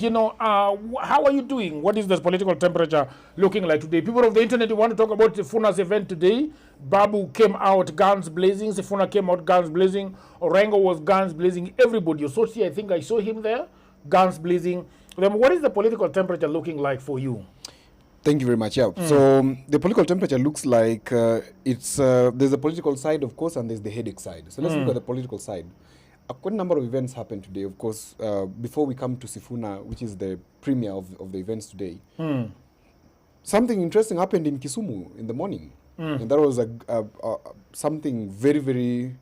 How are you doing? What is the political temperature looking like today? People of the internet, you want to talk about Sifuna's event today. Babu came out guns blazing. Sifuna came out guns blazing. Orengo was guns blazing. Everybody. Sochi, I think I saw him there, guns blazing. Then what is the political temperature looking like for you? Thank you very much. Yeah. So the political temperature looks like there's a political side, of course, and there's the headache side. So let's look at the political side. A quite number of events happened today. Of course, before we come to Sifuna, which is the premier of the events today, something interesting happened in Kisumu in the morning. And that was something very, very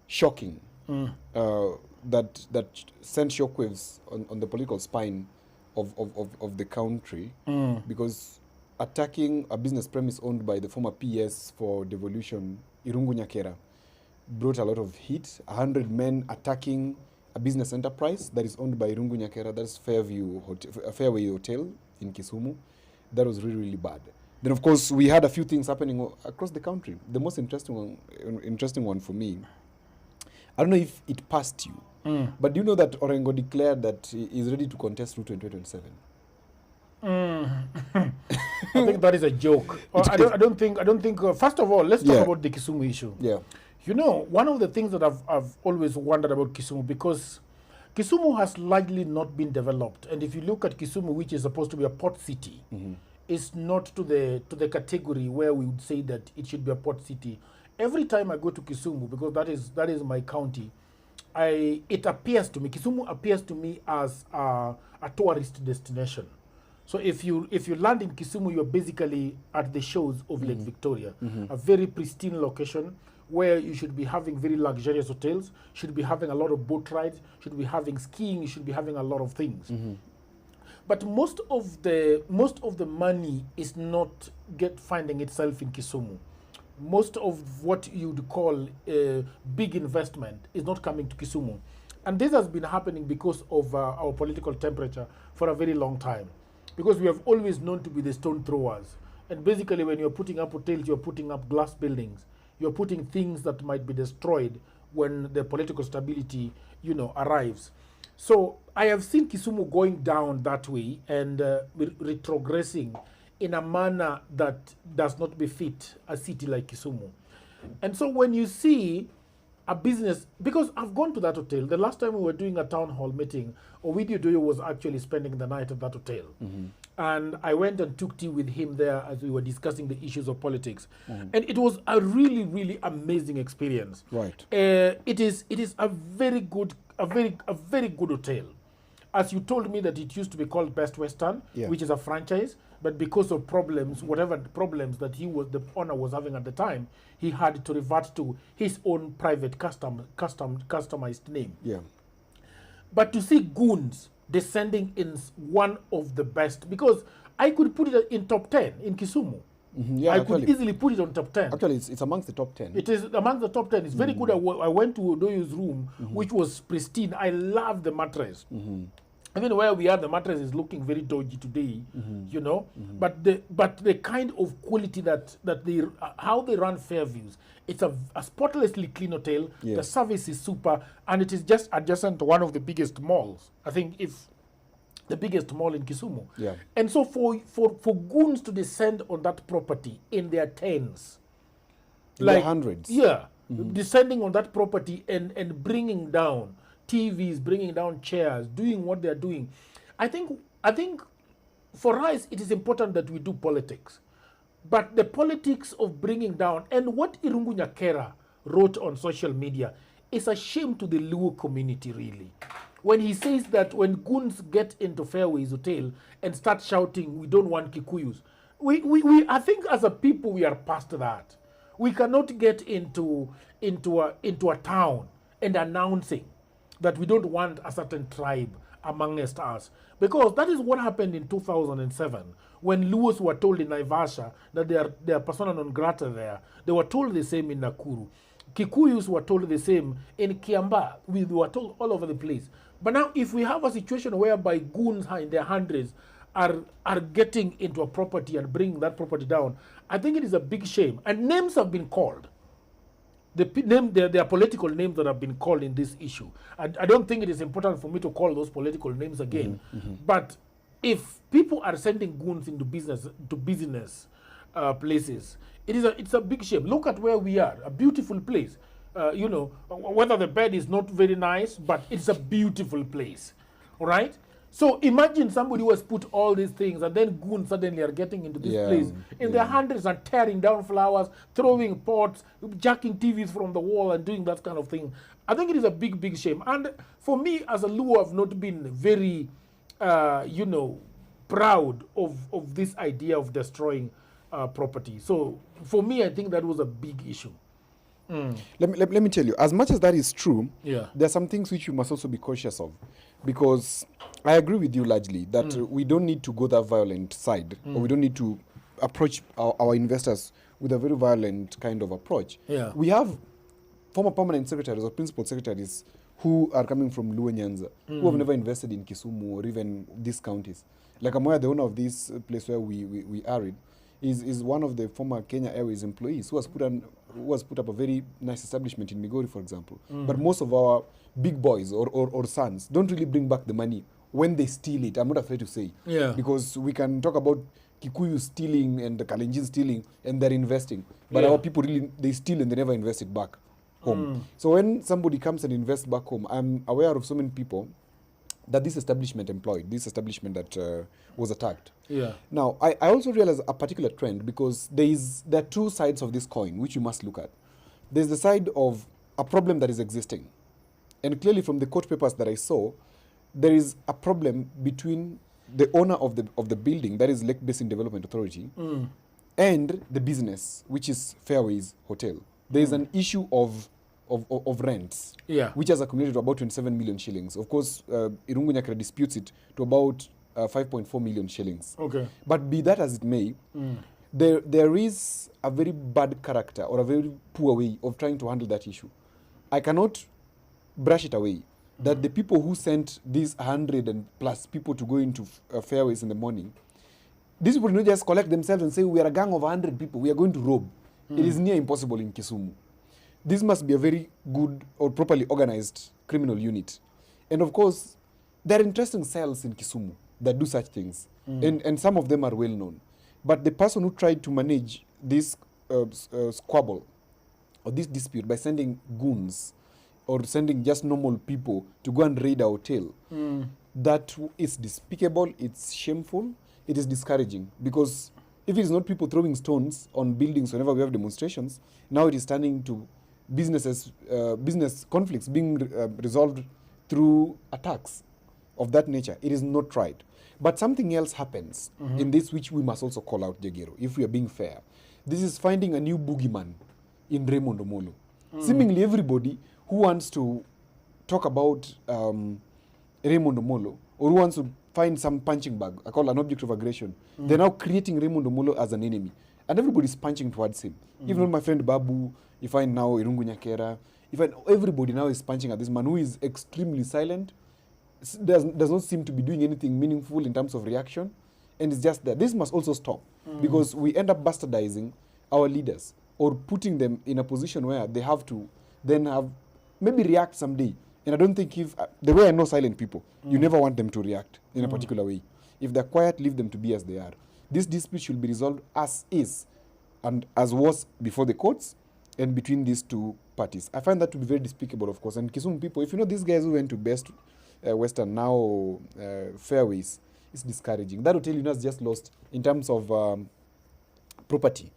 shocking that sent shockwaves on the political spine of the country, because attacking a business premise owned by the former PS for devolution, Irungu Nyakera, brought a lot of heat. 100 men attacking a business enterprise that is owned by Irungu Nyakera, that's Fairway Hotel in Kisumu. That was really, really bad. Then, of course, we had a few things happening across the country. The most interesting one for me, I don't know if it passed you, but do you know that Orengo declared that he is ready to contest Ruto in 2027? I think that is a joke. I don't think. First of all, let's talk about the Kisumu issue. Yeah. One of the things that I've always wondered about Kisumu, because Kisumu has largely not been developed, and if you look at Kisumu, which is supposed to be a port city, it's not to the category where we would say that it should be a port city. Every time I go to Kisumu, because that is my county, it appears to me, Kisumu appears to me as a tourist destination. So if you land in Kisumu, you're basically at the shores of Lake Victoria, a very pristine location where you should be having very luxurious hotels, should be having a lot of boat rides, should be having skiing, you should be having a lot of things. But most of the money is not finding itself in Kisumu. Most of what you'd call big investment is not coming to Kisumu. And this has been happening because of our political temperature for a very long time. Because we have always known to be the stone throwers. And basically when you're putting up hotels, you're putting up glass buildings. You're putting things that might be destroyed when the political stability, arrives. So I have seen Kisumu going down that way and retrogressing in a manner that does not befit a city like Kisumu. And so when you see a business, because I've gone to that hotel, the last time we were doing a town hall meeting, Ovidio Doyo was actually spending the night at that hotel. And I went and took tea with him there as we were discussing the issues of politics. And it was a really, really amazing experience. Right. It is a very good hotel. As you told me that it used to be called Best Western, which is a franchise, but because of problems, whatever problems that the owner was having at the time, he had to revert to his own private customized name. Yeah. But to see Goons descending in one of the best, because I could put it in top 10 in Kisumu. I could easily put it on top 10. Actually, it's amongst the top 10. It is among the top 10. It's very good. I went to Odoyo's room, which was pristine. I love the mattress. Even where we are, the mattress is looking very dodgy today, But the kind of quality that they how they run Fairviews, it's a spotlessly clean hotel. Yeah. The service is super, and it is just adjacent to one of the biggest malls. I think it's the biggest mall in Kisumu. Yeah. And so for Goons to descend on that property in their tens, in their hundreds, descending on that property and bringing down TVs, bringing down chairs, doing what they're doing. I think for us, it is important that we do politics. But the politics of bringing down, and what Irungu Nyakera wrote on social media, is a shame to the Luo community, really. When he says that when Goons get into Fairways Hotel and start shouting, we don't want Kikuyus, I think as a people, we are past that. We cannot get into a town and announcing that we don't want a certain tribe amongst us. Because that is what happened in 2007 when Luos were told in Naivasha that they are persona non grata there. They were told the same in Nakuru. Kikuyus were told the same in Kiamba. We were told all over the place. But now if we have a situation whereby Goons in their hundreds are getting into a property and bringing that property down, I think it is a big shame. And names have been called. there are political names that have been called in this issue. I don't think it is important for me to call those political names again. But if people are sending goons into business places, it's a big shame. Look at where we are, a beautiful place. Whether the bed is not very nice, but it's a beautiful place. All right? So imagine somebody who has put all these things and then goons suddenly are getting into this place in their hundreds and tearing down flowers, throwing pots, jacking TVs from the wall and doing that kind of thing. I think it is a big, big shame. And for me as a Luo, I've not been very, proud of this idea of destroying property. So for me, I think that was a big issue. Let me tell you, as much as that is true, Yeah. there are some things which you must also be cautious of, because I agree with you largely that we don't need to go that violent side, or we don't need to approach our investors with a very violent kind of approach. Yeah. We have former permanent secretaries or principal secretaries who are coming from Luo Nyanza, who have never invested in Kisumu or even these counties. Like I'm aware the owner of this place where we are in is one of the former Kenya Airways employees who has put up a very nice establishment in Migori, for example. But most of our big boys or sons don't really bring back the money when they steal it. I'm not afraid to say. Yeah. Because we can talk about Kikuyu stealing and the Kalenjin stealing and they're investing. But Yeah. our people really, they steal and they never invest it back home. So when somebody comes and invests back home, I'm aware of so many people that this establishment employed, this establishment that was attacked. Yeah. Now, I also realize a particular trend, because there are two sides of this coin which you must look at. There's the side of a problem that is existing. And clearly from the court papers that I saw, there is a problem between the owner of the building, that is Lake Basin Development Authority, and the business, which is Fairways Hotel. There is an issue of rents, Yeah. which has accumulated to about 27 million shillings. Of course, Irungu Nyakera disputes it to about 5.4 million shillings. Okay. But be that as it may, there is a very bad character or a very poor way of trying to handle that issue. I cannot brush it away that the people who sent these 100 and plus people to go into Fairways in the morning, these people don't just collect themselves and say, we are a gang of 100 people, we are going to rob. It is near impossible in Kisumu. This must be a very good or properly organized criminal unit. And of course, there are interesting cells in Kisumu that do such things. And some of them are well known. But the person who tried to manage this squabble or this dispute by sending goons or sending just normal people to go and raid a hotel, that is despicable, it's shameful, it is discouraging. Because if it is not people throwing stones on buildings whenever we have demonstrations, now it is turning to business conflicts being resolved through attacks of that nature. It is not right. But something else happens in this which we must also call out, Jagero, if we are being fair. This is finding a new boogeyman in Raymono. Seemingly everybody who wants to talk about Raymono or who wants to find some punching bag, I call an object of aggression, they're now creating Raymono as an enemy. And everybody's punching towards him. Even my friend Babu, you find now Irungu Nyakera, you find everybody now is punching at this man who is extremely silent, does not seem to be doing anything meaningful in terms of reaction, and it's just that. This must also stop, because we end up bastardizing our leaders or putting them in a position where they have to then have maybe react someday. And I don't think if, the way I know silent people, you never want them to react in a particular way. If they're quiet, leave them to be as they are. This dispute should be resolved as is and as was before the courts and between these two parties. I find that to be very despicable, of course. And Kisumu people, if you know these guys who went to Best Western, now Fairways, it's discouraging. That hotel, has just lost, in terms of property,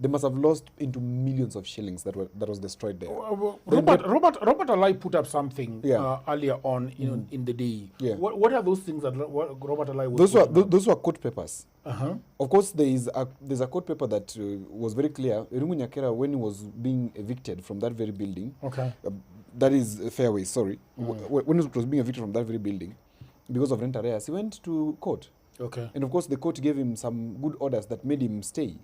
they must have lost into millions of shillings that was destroyed there. Robert Alai put up something earlier on in the day. Yeah. What are those things that Robert Alai was Those were court papers. Uh-huh. Of course, there's a court paper that was very clear. Irungu Nyakera, when he was being evicted from that very building, Okay. That is Fairway, sorry. When it was being evicted from that very building, because of rent arrears, he went to court. Okay. And of course, the court gave him some good orders that made him stay.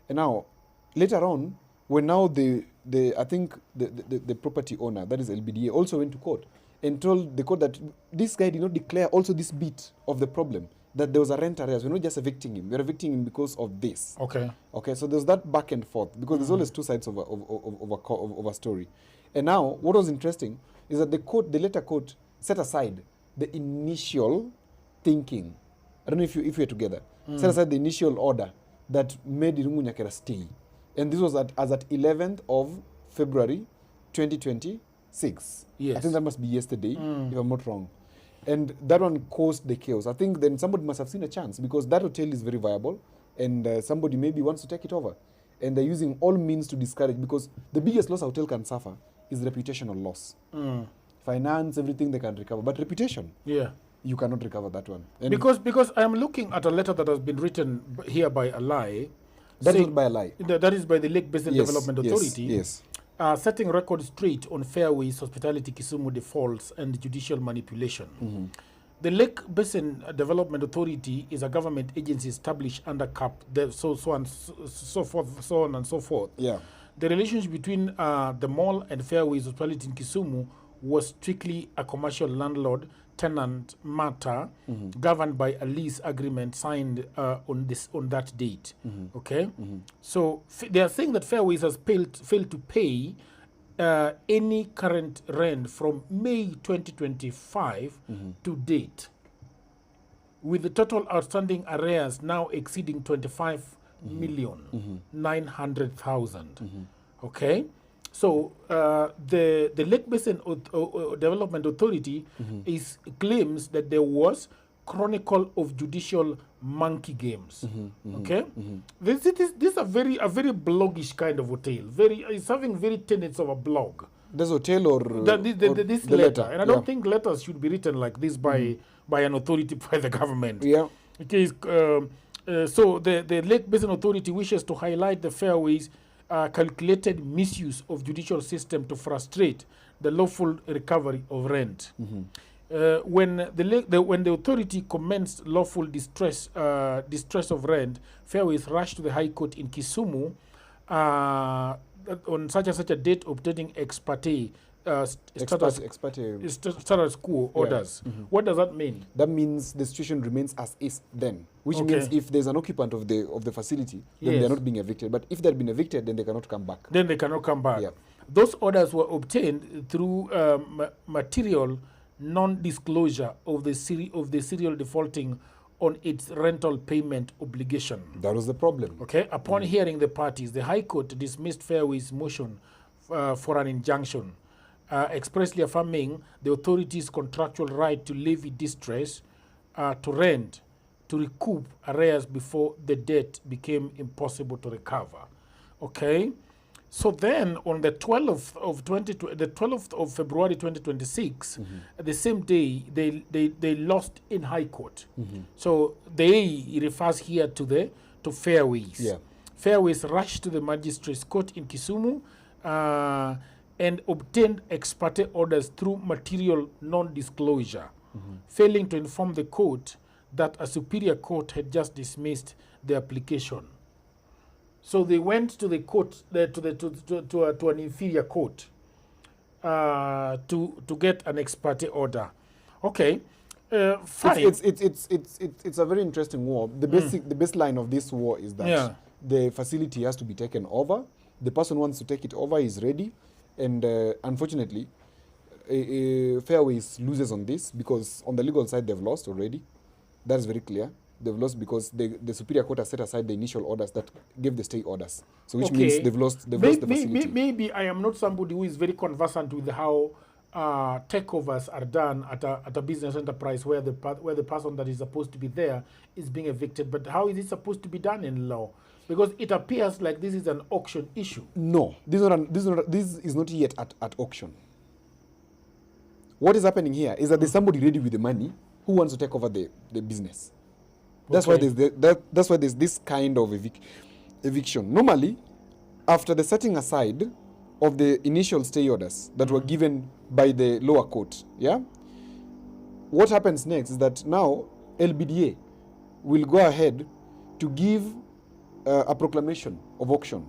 And now, later on, when now I think the property owner, that is LBDA, also went to court and told the court that this guy did not declare also this bit of the problem. that there was a rent arrears. We're not just evicting him. We're evicting him because of this. Okay. Okay, so there's that back and forth because there's always two sides of a story. And now, what was interesting is that the later court set aside the initial thinking. I don't know if you're together. Set aside the initial order that made Irungu Nyakera stay. And this was as at 11th of February 2026. Yes. I think that must be yesterday, if I'm not wrong. And that one caused the chaos. I think then somebody must have seen a chance because that hotel is very viable and somebody maybe wants to take it over. And they're using all means to discourage because the biggest loss a hotel can suffer is reputational loss. Finance, everything they can recover. But reputation, you cannot recover that one. And because I am looking at a letter that has been written here by a lie. That is not by a lie. That is by the Lake Basin Development Authority. Yes. Setting records straight on fairways, hospitality, Kisumu defaults, and judicial manipulation. The Lake Basin Development Authority is a government agency established under CAP, so on and so forth. Yeah. The relationship between the mall and fairways hospitality in Kisumu was strictly a commercial landlord-tenant matter governed by a lease agreement signed on that date. Okay, so they are saying that Fairways has failed to pay any current rent from May 2025 to date, with the total outstanding arrears now exceeding 25,900,000. Okay. So the Lake Basin Development Authority claims that there was chronicle of judicial monkey games. Okay, this is a very bloggish kind of hotel. It's having very tenets of a blog. This hotel or this letter, and I don't think letters should be written like this by an authority, by the government. Yeah. Okay. So the Lake Basin Authority wishes to highlight the Fairways calculated misuse of judicial system to frustrate the lawful recovery of rent. When the authority commenced lawful distress of rent, Fairways rushed to the High Court in Kisumu on such a date, obtaining ex parte status quo orders. What does that mean? That means the situation remains as is then, which means if there's an occupant of the facility, then they're not being evicted. But if they've been evicted, then they cannot come back. Yeah. Those orders were obtained through material non-disclosure of the serial defaulting on its rental payment obligation. That was the problem. Okay. Upon hearing the parties, the High Court dismissed Fairways' motion for an injunction, expressly affirming the authority's contractual right to levy distress, to rent, to recoup arrears before the debt became impossible to recover. Okay. So then, on the 12th of February 2026, the same day they lost in High Court. So they refers here to Fairways. Yeah. Fairways rushed to the Magistrates Court in Kisumu and obtained ex parte orders through material non-disclosure, failing to inform the court that a superior court had just dismissed the application. So they went to the court, to an inferior court, to get an ex parte order. Okay, fine. It's a very interesting war. The baseline of this war is that the facility has to be taken over. The person who wants to take it over is ready, and unfortunately, Fairways loses on this because on the legal side they've lost already. That's very clear. They've lost because the Superior Court has set aside the initial orders that gave the stay orders. So which means they've lost the facility. Maybe I am not somebody who is very conversant with how takeovers are done at a business enterprise where the person that is supposed to be there is being evicted. But how is it supposed to be done in law? Because it appears like this is an auction issue. No, this is not yet at auction. What is happening here is that there's somebody ready with the money who wants to take over the business. That's why there's this kind of eviction. Normally, after the setting aside of the initial stay orders that were given by the lower court, what happens next is that now LBDA will go ahead to give a proclamation of auction.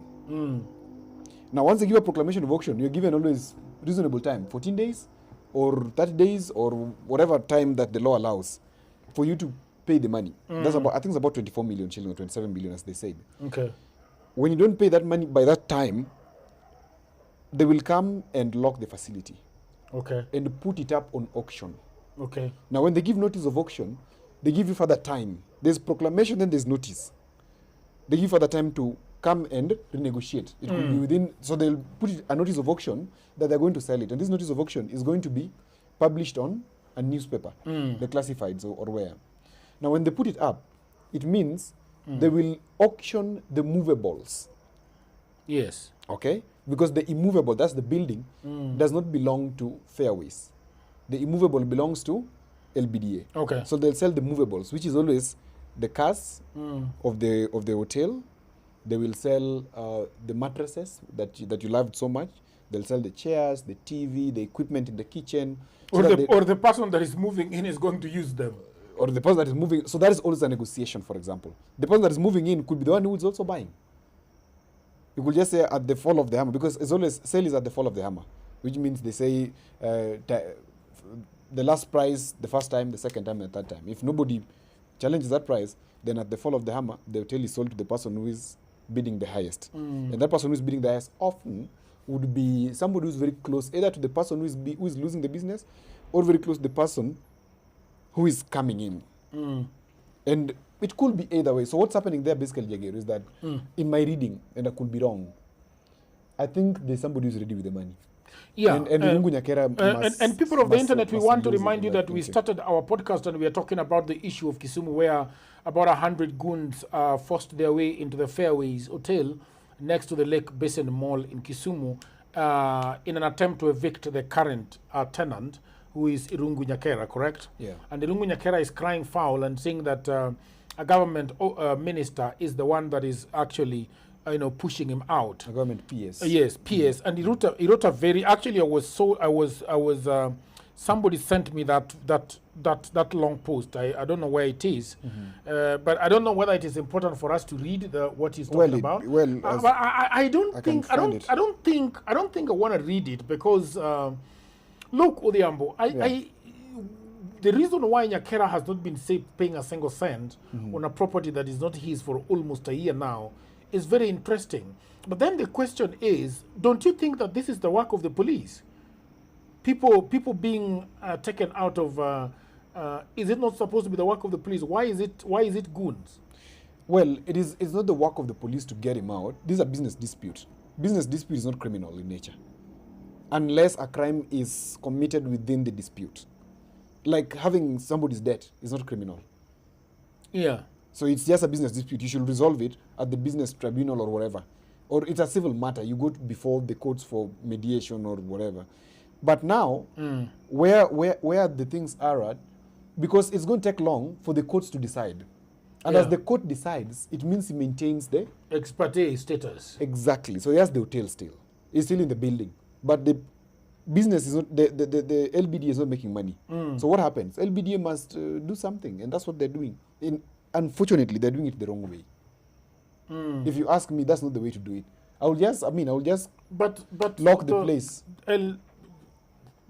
Now, once they give a proclamation of auction, you're given always reasonable time, 14 days or 30 days or whatever time that the law allows for you to pay the money. That's about, I think it's about 24 million shilling or 27 million, as they said. Okay. When you don't pay that money by that time, they will come and lock the facility. Okay. And put it up on auction. Okay. Now, when they give notice of auction, they give you further time. There's proclamation, then there's notice. They give further time to come and renegotiate. It could be within, so they'll put a notice of auction that they're going to sell it. And this notice of auction is going to be published on a newspaper, the classifieds or where. Now, when they put it up, it means they will auction the movables. Yes. Okay? Because the immovable, that's the building, does not belong to Fairways. The immovable belongs to LBDA. Okay. So they'll sell the movables, which is always the cars of the hotel. They will sell the mattresses that you loved so much. They'll sell the chairs, the TV, the equipment in the kitchen. So Or the person that is moving in is going to use them. Or the person that is moving. So that is always a negotiation, for example. The person that is moving in could be the one who is also buying. You could just say at the fall of the hammer, because it's always sale is at the fall of the hammer, which means they say the last price the first time, the second time, and the third time. If nobody challenges that price, then at the fall of the hammer, the hotel is sold to the person who is bidding the highest. And that person who is bidding the highest often would be somebody who is very close, either to the person who is losing the business, or very close to the person who is coming in. And it could be either way. So what's happening there, basically, Jagger, is that in my reading, and I could be wrong, I think there's somebody who's ready with the money. Yeah. And Irungu Nyakera and people of the internet, we want to use remind you that we started our podcast and we are talking about the issue of Kisumu, where about 100 goons forced their way into the Fairways Hotel next to the Lake Basin Mall in Kisumu in an attempt to evict the current tenant, who is Irungu Nyakera, correct? Yeah. And Irungu Nyakera is crying foul and saying that a government minister is the one that is actually pushing him out. A government PS. Yes, PS. And he wrote a very, actually I was somebody sent me that long post. I don't know where it is, but I don't know whether it is important for us to read what he's talking about. But I don't think I want to read it because look, Odhiambo, the reason why Nyakera has not been paying a single cent on a property that is not his for almost a year now is very interesting. But then the question is, don't you think that this is the work of the police? People being taken out of, is it not supposed to be the work of the police? Why is it goons? Well, it's not the work of the police to get him out. This is a business dispute. Business dispute is not criminal in nature, unless a crime is committed within the dispute. Like having somebody's debt is not criminal. Yeah. So it's just a business dispute. You should resolve it at the business tribunal or whatever. Or it's a civil matter. You go before the courts for mediation or whatever. But now, where the things are at, because it's going to take long for the courts to decide. And as the court decides, it means he maintains the ex parte status. Exactly. So he has the hotel still. He's still in the building. But the business is not, the LBDA is not making money. So what happens? LBDA must do something, and that's what they're doing. Unfortunately, they're doing it the wrong way. If you ask me, that's not the way to do it. I will just but lock the place.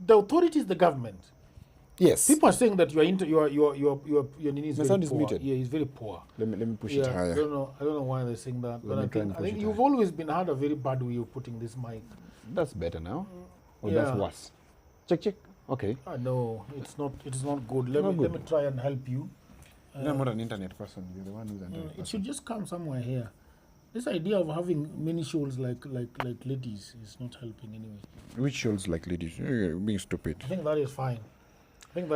The authority is the government. Yes. People are saying that your Nini is My very sound is poor. muted. Yeah, he's very poor. Let me push it higher. I don't know why they're saying that. Let me try and I push think it you've higher. always had a very bad way of putting this mic. That's better now. Or Yeah. that's worse. Check. Okay. No, it is not good. Let me try and help you. I'm not an internet person. You're the one who's an internet person. It should just come somewhere here. This idea of having many shows like ladies is not helping anyway. Which shows like ladies? You're being stupid. I think that is fine. fine.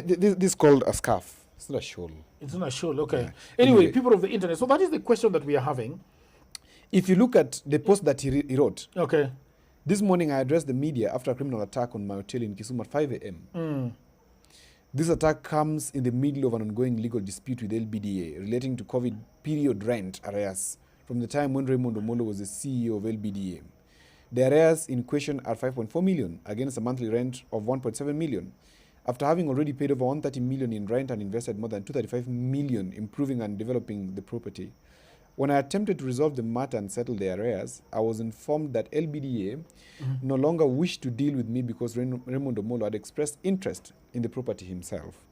This is called a scarf. It's not a shawl. It's not a shawl, okay. Yeah. Anyway, people of the internet. So that is the question that we are having. If you look at the post that he wrote, Okay. this morning I addressed the media after a criminal attack on my hotel in Kisumu at 5 a.m. This attack comes in the middle of an ongoing legal dispute with LBDA relating to COVID period rent arrears from the time when Raymono was the CEO of LBDA. The arrears in question are 5.4 million against a monthly rent of 1.7 million. After having already paid over 130 million in rent and invested more than 235 million improving and developing the property, when I attempted to resolve the matter and settle the arrears, I was informed that LBDA no longer wished to deal with me because Raymono had expressed interest in the property himself.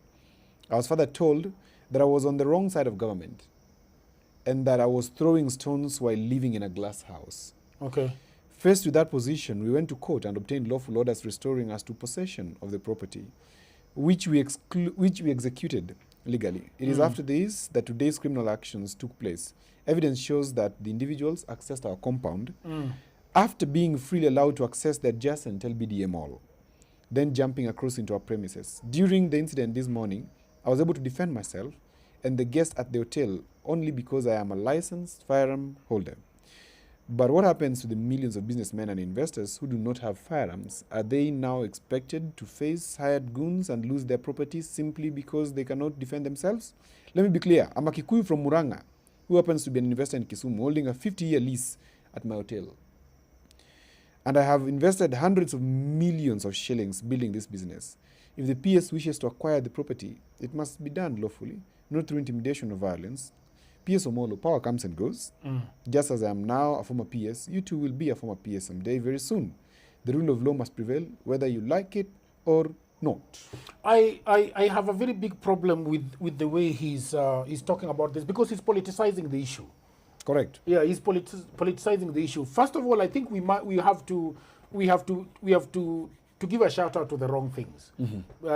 I was further told that I was on the wrong side of government and that I was throwing stones while living in a glass house. Okay. Faced with that position, we went to court and obtained lawful orders restoring us to possession of the property, which we executed legally. It is after this that today's criminal actions took place. Evidence shows that the individuals accessed our compound after being freely allowed to access the adjacent LBDA mall, then jumping across into our premises. During the incident this morning, I was able to defend myself and the guests at the hotel only because I am a licensed firearm holder. But what happens to the millions of businessmen and investors who do not have firearms? Are they now expected to face hired goons and lose their properties simply because they cannot defend themselves? Let me be clear. I'm a Kikuyu from Muranga who happens to be an investor in Kisumu holding a 50-year lease at my hotel. And I have invested hundreds of millions of shillings building this business. If the PS wishes to acquire the property, it must be done lawfully, not through intimidation or violence. PS Omolo, power comes and goes. Just as I am now a former PS, you too will be a former PS someday very soon. The rule of law must prevail, whether you like it or not. I have a very big problem with the way he's talking about this because he's politicizing the issue. Correct. Yeah, he's politicizing the issue. First of all, I think we have to give a shout out to the wrong things.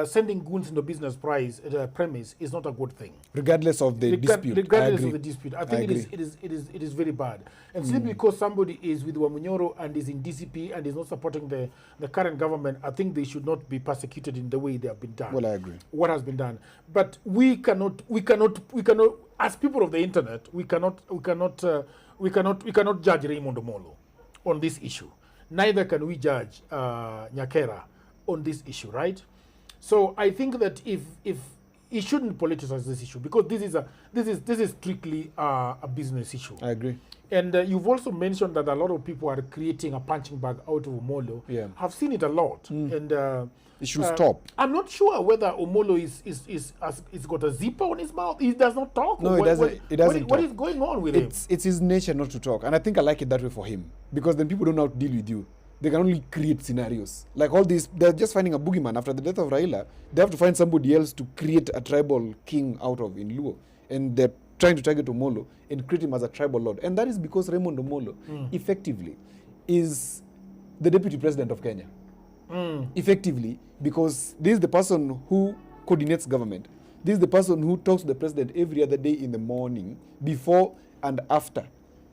Sending goons into business premise is not a good thing. Regardless of the dispute. Regardless of the dispute, I think it is very bad. And simply because somebody is with Wamunyoro and is in DCP and is not supporting the current government, I think they should not be persecuted in the way they have been done. Well, I agree. What has been done, but we cannot. As people of the internet, we cannot judge Raymono Molo on this issue. Neither can we judge Nyakera on this issue, right? So I think that if he shouldn't politicize this issue because this is strictly a business issue. I agree. And you've also mentioned that a lot of people are creating a punching bag out of Omolo. Yeah. I've seen it a lot, and it should stop. I'm not sure whether Omolo is got a zipper on his mouth. He does not talk. No, it doesn't. What is going on with him? It's his nature not to talk, and I think I like it that way for him because then people don't know how to deal with you. They can only create scenarios like all these. They're just finding a boogeyman after the death of Raila. They have to find somebody else to create a tribal king out of in Luo, and they're trying to target Omolo and create him as a tribal lord, and that is because Raymono Omolo effectively is the deputy president of Kenya. Effectively, because this is the person who coordinates government. This is the person who talks to the president every other day in the morning, before and after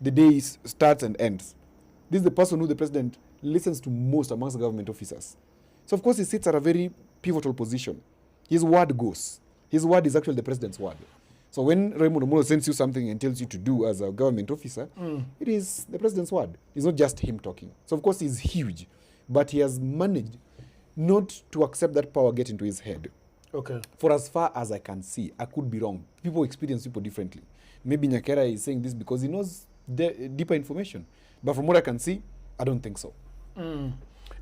the day starts and ends. This is the person who the president listens to most amongst the government officers. So, of course, he sits at a very pivotal position. His word goes. His word is actually the president's word. So when Raymono Omolo sends you something and tells you to do as a government officer, it is the president's word. It's not just him talking. So, of course, he's huge. But he has managed not to accept that power get into his head. Okay. For as far as I can see, I could be wrong. People experience people differently. Maybe Nyakera is saying this because he knows deeper information. But from what I can see, I don't think so.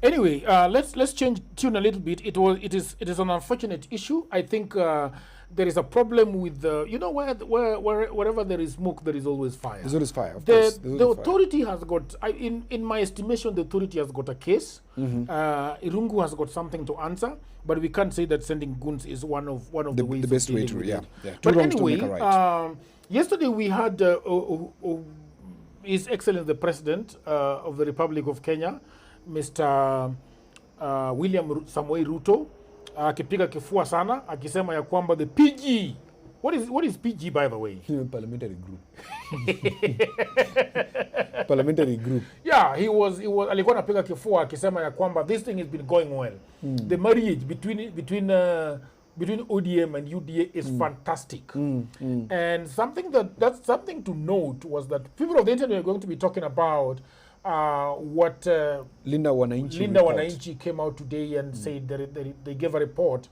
Anyway, let's change tune a little bit. It is an unfortunate issue. I think there is a problem with wherever there is smoke, there is always fire. There's always fire. Of course. The authority has got, in my estimation, the authority has got a case. Irungu has got something to answer, but we can't say that sending goons is one of the ways. The best way to, yeah. But anyway, yesterday we had His Excellency the President of the Republic of Kenya, Mr. William Samoei Ruto, akipiga kifua sana akisema ya kwamba the PG, what is PG by the way? Parliamentary group. Parliamentary group. Yeah, he was alikuwa anapiga kifua akisema ya kwamba this thing has been going well. The marriage between ODM and UDA is fantastic. And that's something to note was that people of the internet are going to be talking about what Linda Wananchi came out today and said that they gave a report.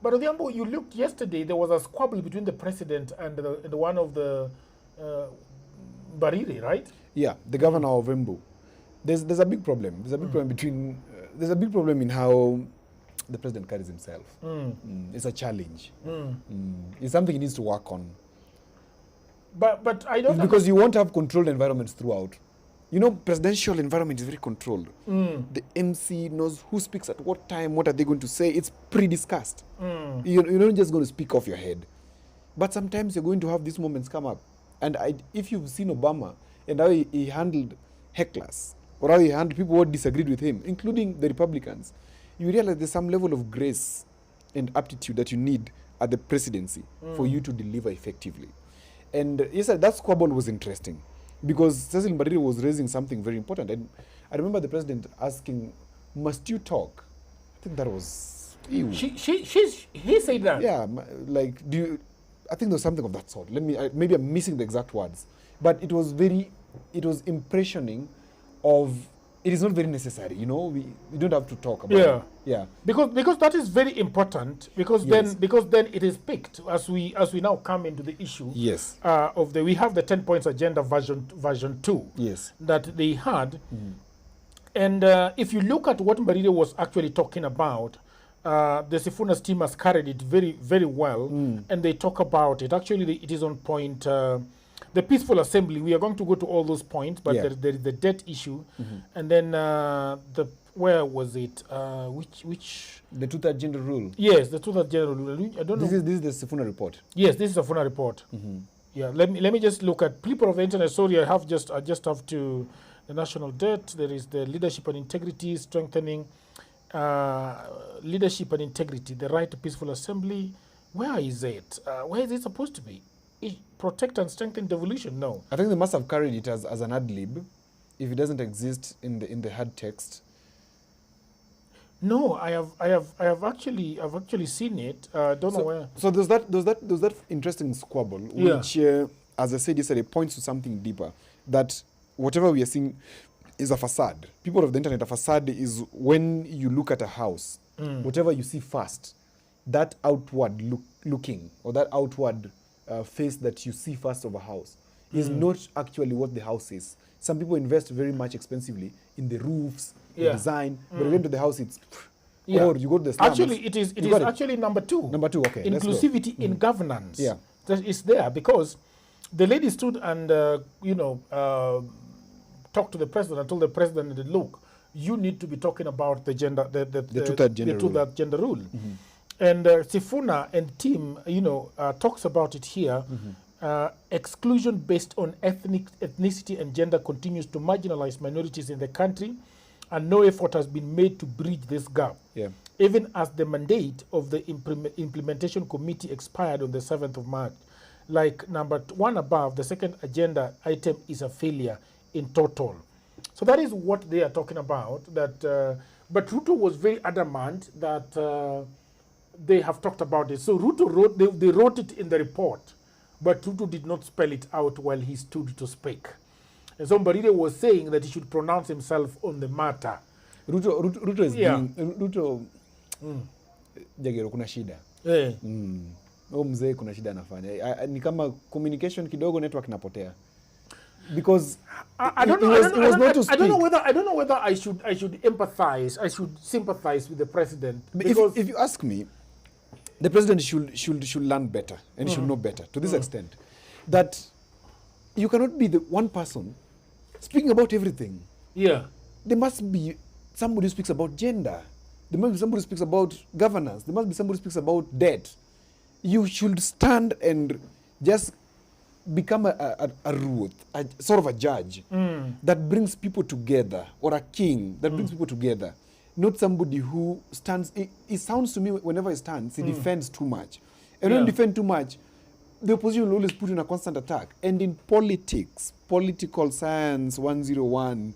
But Odhiambo, you looked yesterday, there was a squabble between the president and the one of the Bariri, right? Yeah, the governor of Embu. There's a big problem. There's a big problem between. There's a big problem in how the president carries himself. It's a challenge. It's something he needs to work on. But I don't. Because you won't have controlled environments throughout. You know, presidential environment is very controlled. The MC knows who speaks at what time, what are they going to say. It's pre-discussed. You're not just going to speak off your head. But sometimes you're going to have these moments come up. And if you've seen Obama and how he handled hecklers, or how he handled people who disagreed with him, including the Republicans, you realize there's some level of grace and aptitude that you need at the presidency for you to deliver effectively. And yes, that squabble was interesting because Cecil Mbarire was raising something very important. And I remember the president asking, "Must you talk?" I think that was... Ew. He said that. Yeah, like, do you... I think there was something of that sort. Maybe I'm missing the exact words. But it was impressioning of... It is not very necessary, you know. We don't have to talk about it. Yeah. Because that is very important. Because Yes. then it is picked as we now come into the issue. Yes. We have the 10 points agenda version 2. Yes. That they had. And if you look at what Mbarire was actually talking about, the Sifuna's team has carried it very, very well, and they talk about it. Actually, it is on point. The peaceful assembly, we are going to go to all those points, but there is the debt issue, and then where was it? Which The two-third gender rule. Yes, the two-third gender rule. I don't know. This is the Sifuna report. Yes, this is the Sifuna report. Yeah, let me just look at people of the internet. Sorry, I just have to the national debt. There is the leadership and integrity, strengthening leadership and integrity, the right to peaceful assembly. Where is it? Where is it supposed to be? Protect and strengthen devolution? No. I think they must have carried it as an ad lib, if it doesn't exist in the hard text. No, I have actually seen it. Don't know where. So there's that interesting squabble, which, as I said yesterday, points to something deeper. That whatever we are seeing is a facade. People of the internet, a facade is when you look at a house, whatever you see first, that outward looking, or that outward face that you see first of a house is not actually what the house is. Some people invest very much expensively in the roofs, the design, but when you to the house, it's... Or you go to the slums. Actually, it is actually number 2. Number 2, okay. Inclusivity in governance. Yeah. That is there because the lady stood and, talked to the president and told the president that, look, you need to be talking about the gender, the two-third gender rule. And Sifuna and team, talks about it here. Exclusion based on ethnicity and gender continues to marginalize minorities in the country, and no effort has been made to bridge this gap. Yeah. Even as the mandate of the implementation committee expired on the 7th of March. Like number 1 above, the second agenda item is a failure in total. So that is what they are talking about. That, but Ruto was very adamant that they have talked about it. So Ruto they wrote it in the report, but Ruto did not spell it out while he stood to speak. And so Mbarire was saying that he should pronounce himself on the matter. Ruto is being... Ruto... Jagero, kuna shida. Mzee kuna shida anafanya. Ni kama communication kidogo, network inapotea. Because I don't know whether I should empathize, I should sympathize with the president. Because if you ask me, the president should learn better and should know better to this extent, that you cannot be the one person speaking about everything. Yeah, there must be somebody who speaks about gender. There must be somebody who speaks about governance. There must be somebody who speaks about debt. You should stand and just become a Ruth, sort of a judge that brings people together, or a king that brings people together. Not somebody who stands... It sounds to me, whenever he stands, he defends too much. And when you defend too much, the opposition will always put you in a constant attack. And in politics, political science 101,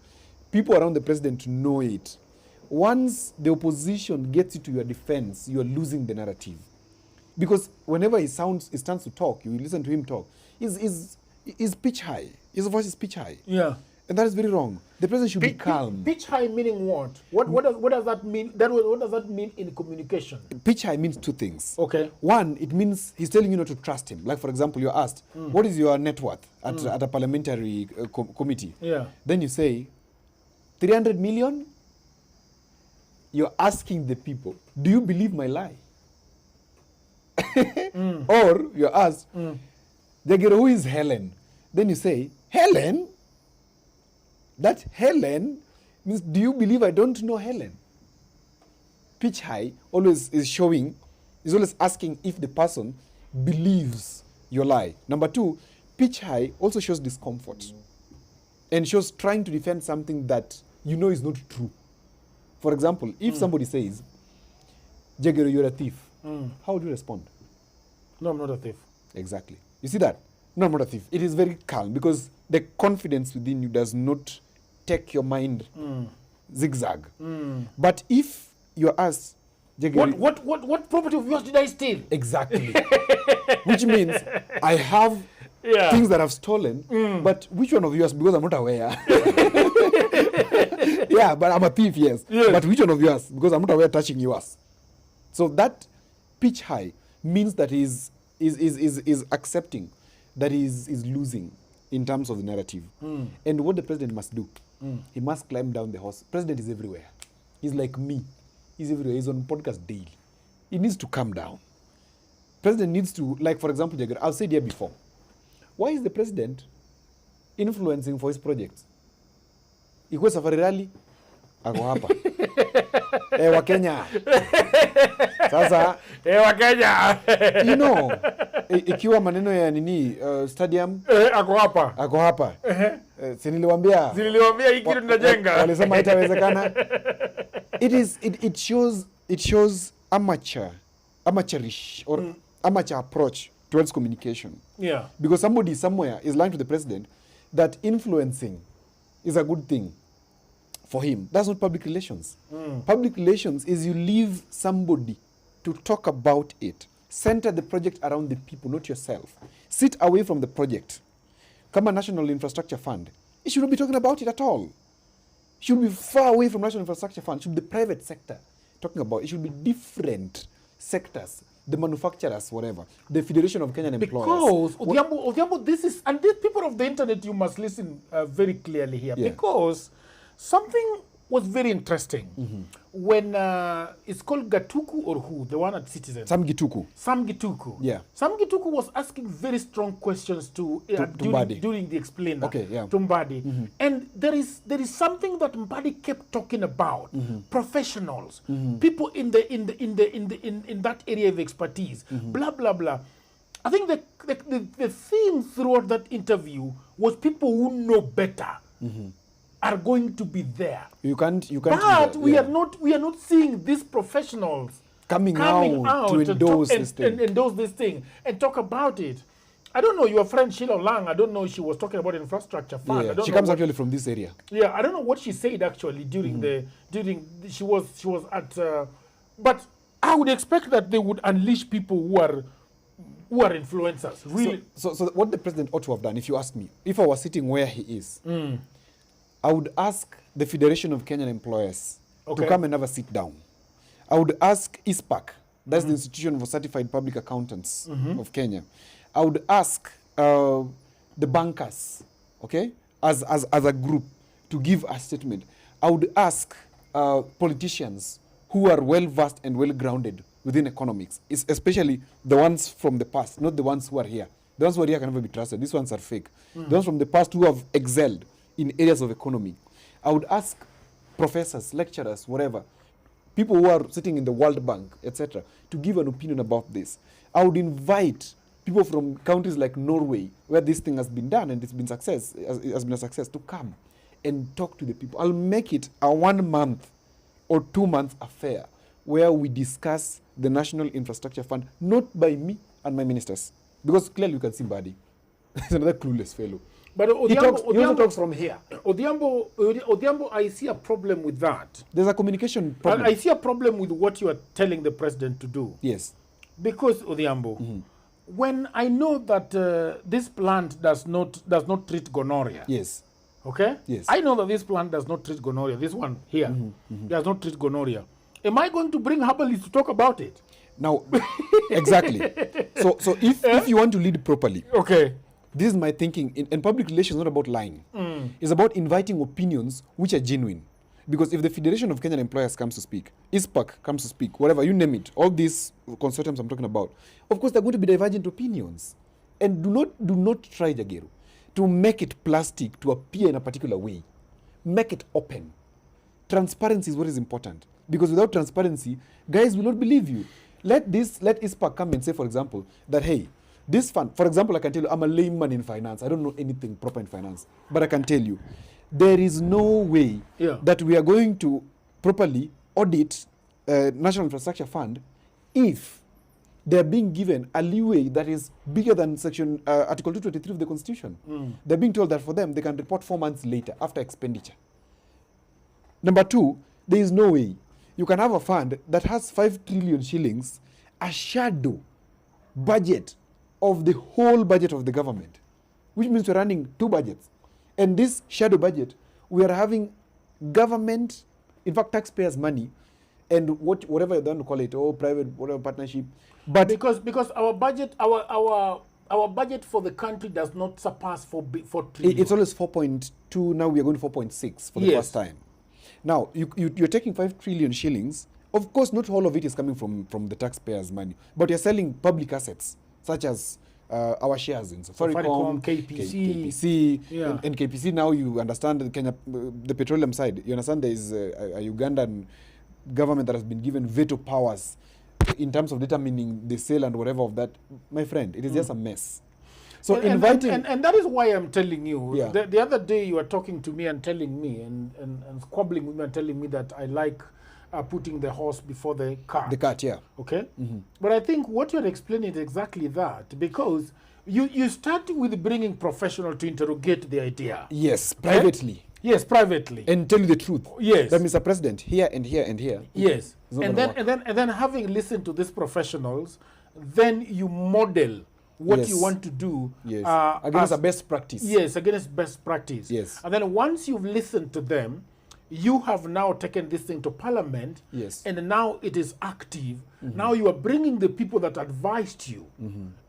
people around the president know it. Once the opposition gets you to your defense, you are losing the narrative. Because whenever he stands to talk, you listen to him talk, he's pitch high. His voice is pitch high. Yeah. And that is very wrong. The president should be calm. Pitch high meaning what? What does that mean? What does that mean in communication? Pitch high means 2 things. Okay. One, it means he's telling you not to trust him. Like, for example, you're asked, what is your net worth at a parliamentary committee? Yeah. Then you say, 300 million? You're asking the people, do you believe my lie? Or you're asked, who is Helen? Then you say, Helen? That Helen means, do you believe I don't know Helen? Pitch high always is always asking if the person believes your lie. Number two, pitch high also shows discomfort and shows trying to defend something that you know is not true. For example, if somebody says, Jagero, you're a thief, how would you respond? No, I'm not a thief. Exactly. You see that? No, I'm not a thief. It is very calm because the confidence within you does not take your mind zigzag. But if you're asked, Jagero, what property of yours did I steal? exactly. Which means I have things that I've stolen, but which one of yours? Because I'm not aware. Yeah, but I'm a thief, yes. But which one of yours? Because I'm not aware touching yours. So that pitch high means that is accepting that is losing in terms of the narrative. And what the president must do, he must climb down the horse. President is everywhere. He's like me. He's everywhere. He's on podcast daily. He needs to calm down. President needs to, like for example, Jagger, I've said here before, why is the president influencing for his projects? Ikuwe safari rally, ako hapa. Wa Kenya. Sasa, wa Kenya. You know, ikiwa maneno ya nini, stadium, ako hapa. Ako hapa. Siniliwambia hii kitu tunajenga. Walisema haitawezekana. It shows amateurish or amateur approach towards communication. Yeah. Because somebody somewhere is lying to the president that influencing is a good thing for him. That's not public relations. Public relations is you leave somebody to talk about it. Center the project around the people, not yourself. Sit away from the project. Come a National Infrastructure Fund. It should not be talking about it at all. It should be far away from National Infrastructure Fund. It should be the private sector talking about it. It should be different sectors. The manufacturers, whatever. The Federation of Kenyan Employers. Because, Odhiambo, this is, and these people of the internet, you must listen very clearly here. Yeah. Because something was very interesting when it's called Gatuku or who, the one at Citizen. Sam Gituku. Yeah. Sam Gituku was asking very strong questions to during the explainer. Okay, yeah. To Mbadi. And there is something that Mbadi kept talking about. Professionals, people in that area of expertise, blah blah blah. I think the theme throughout that interview was people who know better. Are going to be there. You can't. But we are not seeing these professionals coming out to endorse this thing. Endorse this thing and talk about it. I don't know your friend Sheila Lang. I don't know she was talking about infrastructure fund. Yeah, I don't she know comes actually from this area. Yeah, I don't know what she said actually during she was at. But I would expect that they would unleash people who are influencers. Really. So what the president ought to have done, if you ask me, if I was sitting where he is. I would ask the Federation of Kenyan Employers to come and have a sit down. I would ask ISPAC, that's the Institution for Certified Public Accountants of Kenya. I would ask the bankers, okay, as a group to give a statement. I would ask politicians who are well-versed and well-grounded within economics, especially the ones from the past, not the ones who are here. The ones who are here can never be trusted. These ones are fake. The ones from the past who have excelled in areas of economy. I would ask professors, lecturers, whatever, people who are sitting in the World Bank, etc., to give an opinion about this. I would invite people from countries like Norway, where this thing has been done and it's been has been a success, to come and talk to the people. I'll make it a 1 month or 2 month affair where we discuss the National Infrastructure Fund, not by me and my ministers, because clearly you can see Mbadi. He's another clueless fellow. But Odhiambo, he also talks from here. Odhiambo, I see a problem with that. There's a communication problem. I see a problem with what you are telling the president to do. Yes. Because, Odhiambo, when I know that this plant does not treat gonorrhea. Yes. Okay? Yes. I know that this plant does not treat gonorrhea. This one here does not treat gonorrhea. Am I going to bring herbalists to talk about it? Now, exactly. So if you want to lead properly, okay. This is my thinking. In public relations, not about lying. It's about inviting opinions which are genuine. Because if the Federation of Kenyan Employers comes to speak, ISPAC comes to speak, whatever, you name it, all these consortiums I'm talking about, of course, they're going to be divergent opinions. And do not try, Jagiru, to make it plastic to appear in a particular way. Make it open. Transparency is what is important. Because without transparency, guys will not believe you. Let ISPAC come and say, for example, that, hey, This fund, for example, I can tell you, I'm a layman in finance. I don't know anything proper in finance. But I can tell you, there is no way that we are going to properly audit National Infrastructure Fund if they're being given a leeway that is bigger than Article 223 of the Constitution. They're being told that for them, they can report 4 months later after expenditure. Number two, there is no way you can have a fund that has 5 trillion shillings, a shadow budget of the whole budget of the government, which means we're running 2 budgets. And this shadow budget, we are having government, in fact, taxpayers' money, and whatever you want to call it, or private, whatever partnership. But because our budget, our budget for the country does not surpass 4 trillion. It's always 4.2. Now we are going to 4.6 for the first time. Now you're taking 5 trillion shillings. Of course, not all of it is coming from the taxpayers' money, but you're selling public assets such as our shares in Safaricom, KPC. And KPC. Now you understand the Kenya, the petroleum side. You understand there is a Ugandan government that has been given veto powers in terms of determining the sale and whatever of that. My friend, it is just a mess. So and that is why I'm telling you. The other day you were talking to me and telling me and squabbling with me and telling me that I like putting the horse before the cart. The cart, yeah. Okay? But I think what you're explaining is exactly that, because you start with bringing professional to interrogate the idea. Yes, privately. Yes, privately. And tell you the truth. Yes. That Mr. President, here and here and here. Yes. And then having listened to these professionals, then you model what you want to do. Yes. Against a best practice. Yes, against best practice. Yes. And then once you've listened to them, you have now taken this thing to Parliament. Yes. And now it is active. Now you are bringing the people that advised you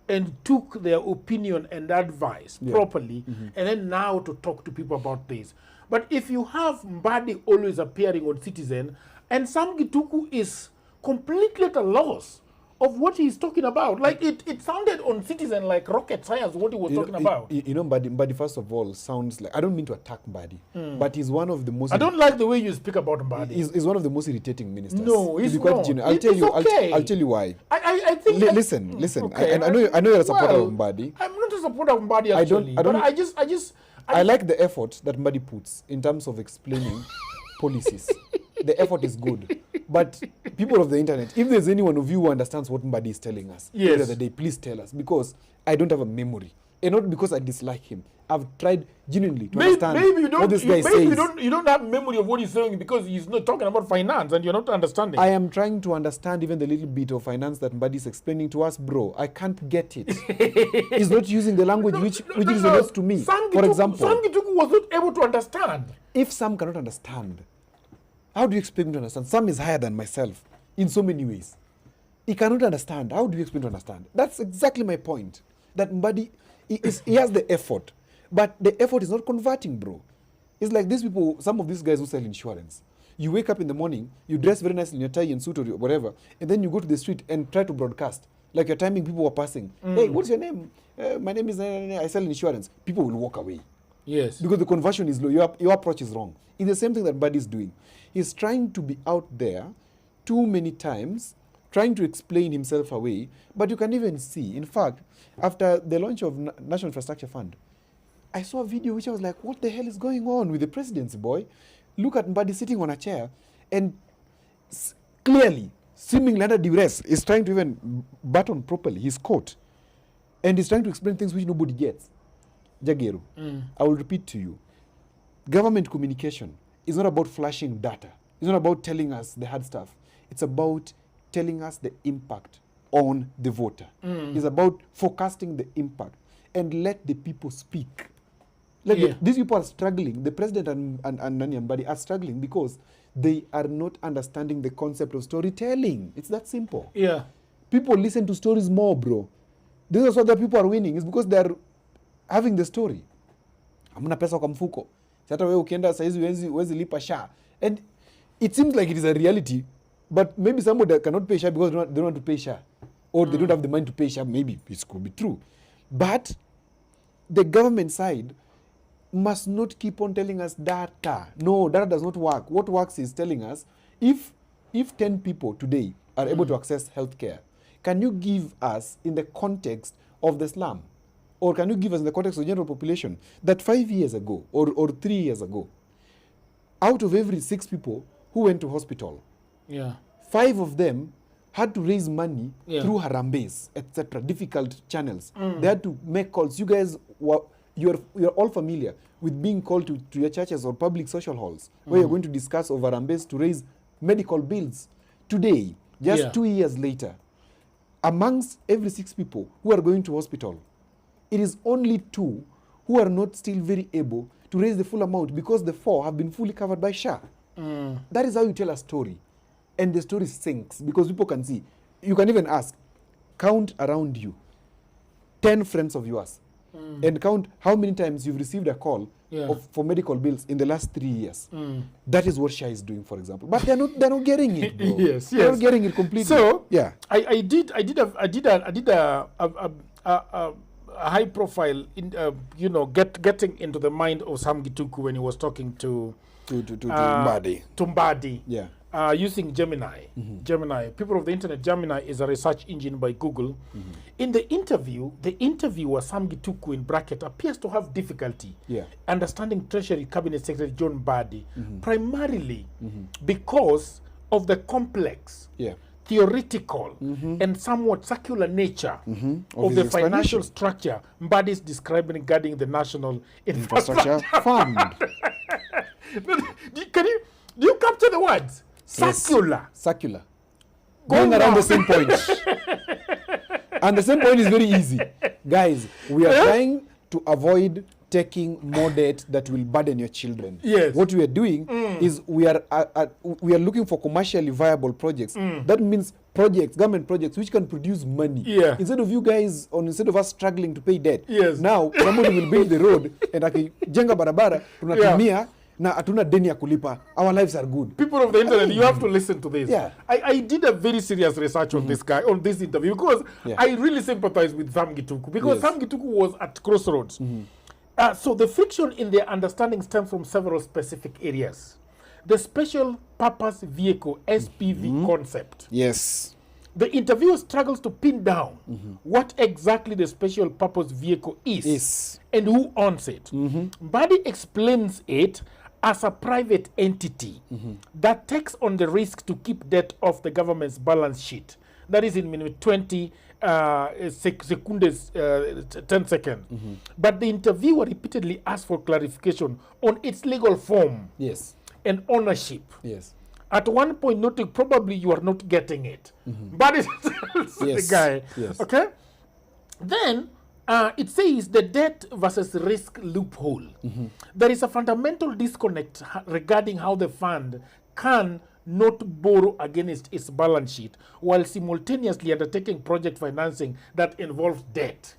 and took their opinion and advice properly, and then now to talk to people about this. But if you have Mbadi always appearing on Citizen, and Sam Gituku is completely at a loss of what he's talking about. Like, it sounded on Citizen like rocket science, what he was talking about. You know, Mbadi, first of all, sounds like, I don't mean to attack Mbadi, but he's one of the most... I don't like the way you speak about Mbadi. He's one of the most irritating ministers. No, he's not. I'll tell you why. I think... Listen. Okay. I know you're a supporter of Mbadi. I'm not a supporter of Mbadi, actually. I like the effort that Mbadi puts in terms of explaining policies. The effort is good. But people of the internet, if there's anyone of you who understands what Mbadi is telling us the other day, please tell us, because I don't have a memory. And not because I dislike him. I've tried genuinely to understand what this guy says. You don't have memory of what he's saying because he's not talking about finance and you're not understanding. I am trying to understand even the little bit of finance that Mbadi is explaining to us, bro. I can't get it. He's not using the language which resonates to me. For example, Sam Gituku was not able to understand. If Sam cannot understand, how do you expect me to understand? Sam is higher than myself in so many ways. He cannot understand. How do you expect me to understand? That's exactly my point. That Mbadi, he has the effort, but the effort is not converting, bro. It's like these people, some of these guys who sell insurance. You wake up in the morning, you dress very nicely in your tie and suit or whatever, and then you go to the street and try to broadcast. Like you're timing people who are passing. Hey, what's your name? My name is, I sell insurance. People will walk away. Yes. Because the conversion is low. Your approach is wrong. It's the same thing that Mbadi is doing. He's trying to be out there too many times, trying to explain himself away, but you can even see, in fact, after the launch of National Infrastructure Fund, I saw a video which I was like, what the hell is going on with the presidency, boy? Look at Mbadi sitting on a chair and clearly, seemingly under duress, is trying to even button properly his coat. And he's trying to explain things which nobody gets. Jageru, I will repeat to you, government communication is not about flashing data. It's not about telling us the hard stuff. It's about telling us the impact on the voter. It's about forecasting the impact and let the people speak. These people are struggling. The president and Nani Mbadi are struggling because they are not understanding the concept of storytelling. It's that simple. Yeah. People listen to stories more, bro. This is why the people are winning. It's because they're having the story. Hamna pesa kwa mfuko. Sasa wewe ukienda saizi huwezi lipa SHA. And it seems like it is a reality, but maybe somebody cannot pay SHA because they don't want to pay SHA. Or they don't have the money to pay SHA. Maybe it could be true. But the government side must not keep on telling us data. No, data does not work. What works is telling us if 10 people today are able to access healthcare, can you give us in the context of the slum? Or can you give us in the context of general population that 5 years ago or 3 years ago, out of every 6 people who went to hospital, 5 of them had to raise money through harambes, etc., difficult channels. They had to make calls. You guys, you're all familiar with being called to your churches or public social halls where you're going to discuss over harambes to raise medical bills. Today, just 2 years later, amongst every 6 people who are going to hospital, it is only 2 who are not still very able to raise the full amount because the 4 have been fully covered by SHA. That is how you tell a story. And the story sinks because people can see. You can even ask, count around you 10 friends of yours and count how many times you've received a call for medical bills in the last 3 years. That is what SHA is doing, for example. But they're not getting it, bro. They're not getting it completely. So I did a high profile in getting into the mind of Sam Gituku when he was talking to Mbadi. Using Gemini. Gemini. People of the internet, Gemini is a research engine by Google. In the interviewer, Sam Gituku, in bracket, appears to have difficulty understanding Treasury Cabinet Secretary John Mbadi, primarily because of the complex, theoretical, and somewhat circular nature of the financial structure Mbadi is describing regarding the National Infrastructure Fund. Do you capture the words? Circular. Yes. Circular. Going around the same point. And the same point is very easy. Guys, we are trying to avoid taking more debt that will burden your children. What we are doing is we are looking for commercially viable projects. That means government projects which can produce money. Instead of us struggling to pay debt. Now, somebody will build the road and jenga barabara tunatumia na atuna deni ya kulipa. Our lives are good. People of the internet, you have to listen to this. I did a very serious research on this guy, on this interview, because I really sympathize with Sam Gituku, because Sam Gituku was at crossroads. So the friction in their understanding stems from several specific areas. The special purpose vehicle, SPV concept. The interviewer struggles to pin down what exactly the special purpose vehicle is and who owns it. Mbadi explains it as a private entity that takes on the risk to keep debt off the government's balance sheet. That is in minute 20 seconds, 10 seconds. But the interviewer repeatedly asked for clarification on its legal form and ownership. At one point, noting probably you are not getting it. But it's the guy. Okay? Then it says the debt versus risk loophole. There is a fundamental disconnect regarding how the fund can not borrow against its balance sheet while simultaneously undertaking project financing that involves debt.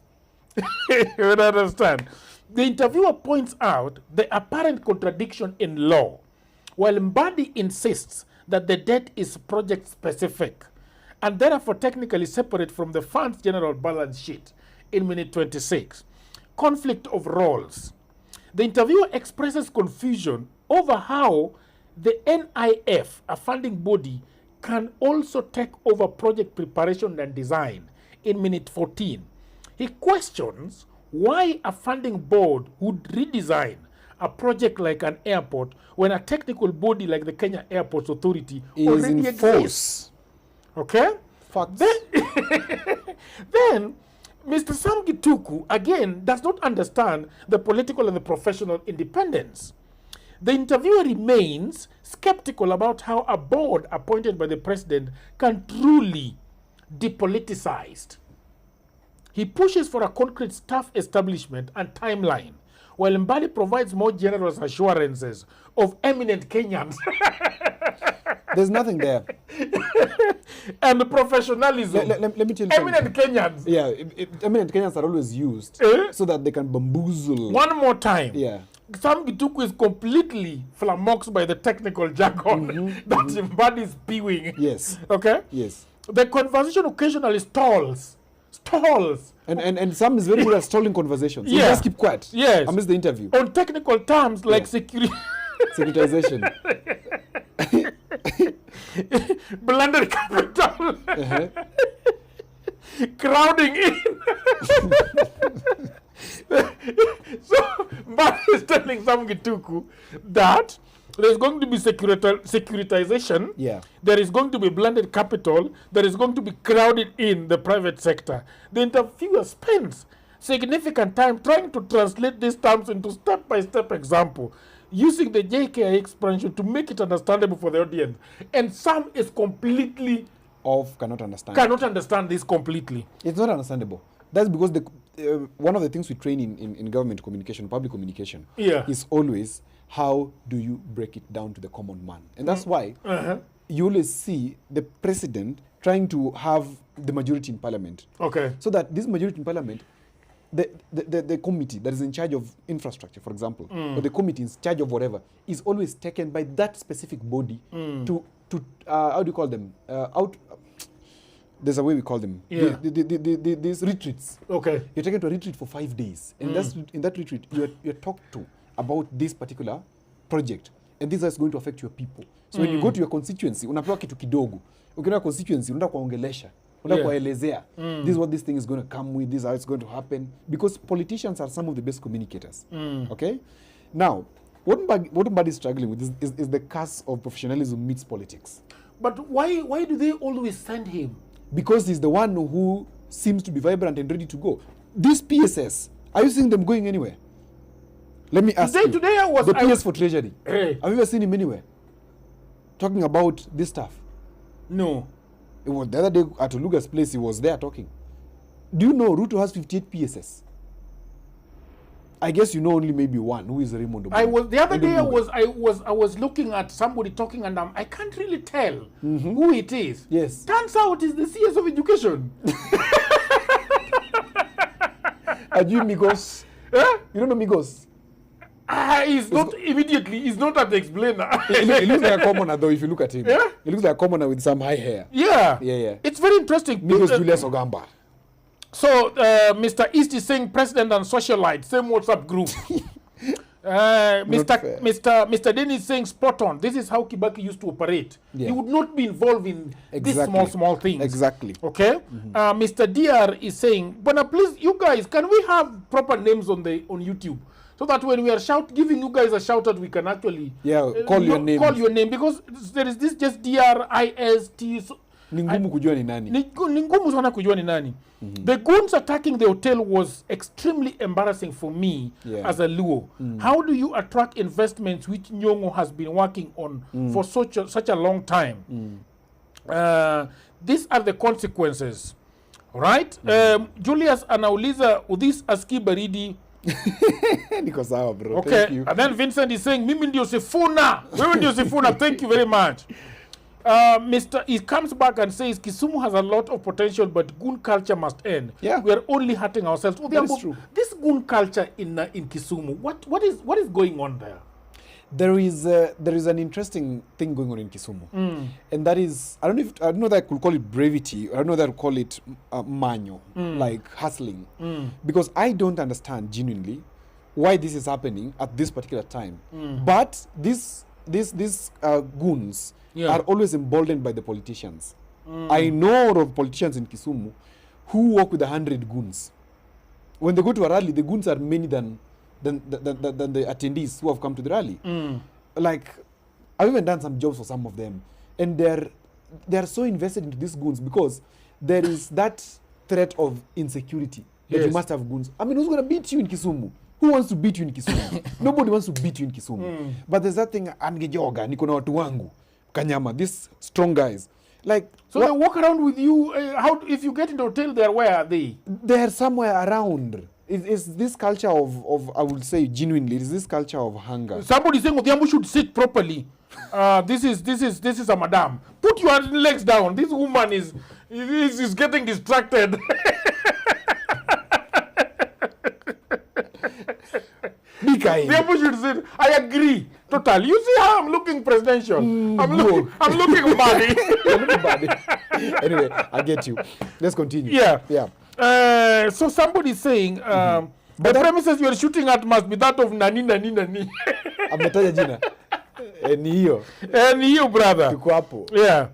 You understand? The interviewer points out the apparent contradiction in law, while Mbadi insists that the debt is project specific and therefore technically separate from the fund's general balance sheet in minute 26. Conflict of roles. The interviewer expresses confusion over how the NIF, a funding body, can also take over project preparation and design in minute 14. He questions why a funding board would redesign a project like an airport when a technical body like the Kenya Airports Authority already exists. Okay? Then Mr. Sam Gituku, again, does not understand the political and the professional independence. The interviewer remains skeptical about how a board appointed by the president can truly depoliticized. He pushes for a concrete staff establishment and timeline, while Mbadi provides more generous assurances of eminent Kenyans. There's nothing there. And professionalism. Let me tell you eminent Kenyans. Eminent Kenyans are always used so that they can bamboozle. One more time. Sam Gituku is completely flummoxed by the technical jargon that Mbadi is spewing. Okay? The conversation occasionally stalls. And Sam is very good at stalling conversations. So just keep quiet. Amidst the interview. On technical terms like securitization. Blended capital. crowding in. So, Mbadi is telling Sam Gituku that there is going to be securitization. Yeah. There is going to be blended capital. There is going to be crowded in the private sector. The interviewer spends significant time trying to translate these terms into step-by-step example, using the JKI expansion to make it understandable for the audience. And Sam is completely cannot understand. Cannot understand this completely. It's not understandable. That's because one of the things we train in government communication, public communication, is always how do you break it down to the common man. And that's why you always see the president trying to have the majority in parliament. Okay. So that this majority in parliament, the committee that is in charge of infrastructure, for example, or the committee in charge of whatever, is always taken by that specific body to how do you call them? There's a way we call them. Yeah. These retreats. Okay. You're taken to a retreat for 5 days. And that's, in that retreat, you're talked to about this particular project. And this is going to affect your people. So when you go to your constituency, unapewa kitu kidogo. Ukienda constituency, unaenda kuongelesha. Unaenda kuelezea. This is what this thing is going to come with. This is how it's going to happen. Because politicians are some of the best communicators. Okay? Now, what Mbadi is struggling with is the curse of professionalism meets politics. But why do they always send him? Because he's the one who seems to be vibrant and ready to go. These PSS, are you seeing them going anywhere? Let me ask Today I was... The PS for Treasury. Hey. Have you ever seen him anywhere talking about this stuff? No. It was the other day at Oluga's place, he was there talking. Do you know Ruto has 58 PSS? I guess you know only maybe one, who is Raymono. The other day I was looking at somebody talking and I can't really tell who it is. Yes. Turns out it's the CS of Education. Are you Migos? You don't know Migos? He's not at the explainer. He looks like a commoner though if you look at him. Yeah? He looks like a commoner with some high hair. Yeah. Yeah. It's very interesting. Migos Julius Ogamba. So, Mr. East is saying president and socialite, same WhatsApp group. Mr. Dennis is saying spot on. This is how Kibaki used to operate. Yeah. He would not be involved in these small things. Exactly. Okay? Mr. DR is saying, but please, you guys, can we have proper names on YouTube? So that when we are giving you guys a shout out, we can actually call your name. Call your name, because there is this just DRIST. Ni ngumu kujua ni nani. Ni ngumu sana kujua ni nani. The goons attacking the hotel was extremely embarrassing for me as a Luo. How do you attract investments which Nyong'o has been working on for such a long time? These are the consequences. Right? Julius anauliza udhis aski baridi. Niko sawa bro. Okay. Thank you. And then Vincent is saying mimi ndio Sifuna. Mimi ndio Sifuna. Thank you very much. He comes back and says Kisumu has a lot of potential, but goon culture must end. Yeah. We are only hurting ourselves. That is true. This goon culture in Kisumu, what is going on there? There is an interesting thing going on in Kisumu, and that is I don't know that I could call it brevity. I don't know that I could call it manyo, like hustling, because I don't understand genuinely why this is happening at this particular time. But these goons are always emboldened by the politicians. I know of politicians in Kisumu who work with 100 goons. When they go to a rally, the goons are many than the attendees who have come to the rally. Like, I've even done some jobs for some of them, and they're so invested into these goons because there is that threat of insecurity that you must have goons. I mean, who's going to beat you in Kisumu? Who wants to beat you in Kisumu? Nobody wants to beat you in Kisumu. But there's that thing, angejoga, niko na watu wangu, Kanyama, these strong guys. Like, so they walk around with you. How if you get into a hotel there, where are they? They're somewhere around. It's this culture of I would say genuinely, it's this culture of hunger. Somebody saying Odhiambo should sit properly. This is a madam. Put your legs down. This woman is getting distracted. Odhiambo should sit. I agree. Total. You see how I'm looking presidential? I'm looking body. You're looking body. Anyway, I get you. Let's continue. Yeah. So somebody saying the premises you are shooting at must be that of nani. Ametaja jina. Ni hiyo. Ni hiyo brother. Tuko hapo. Yeah.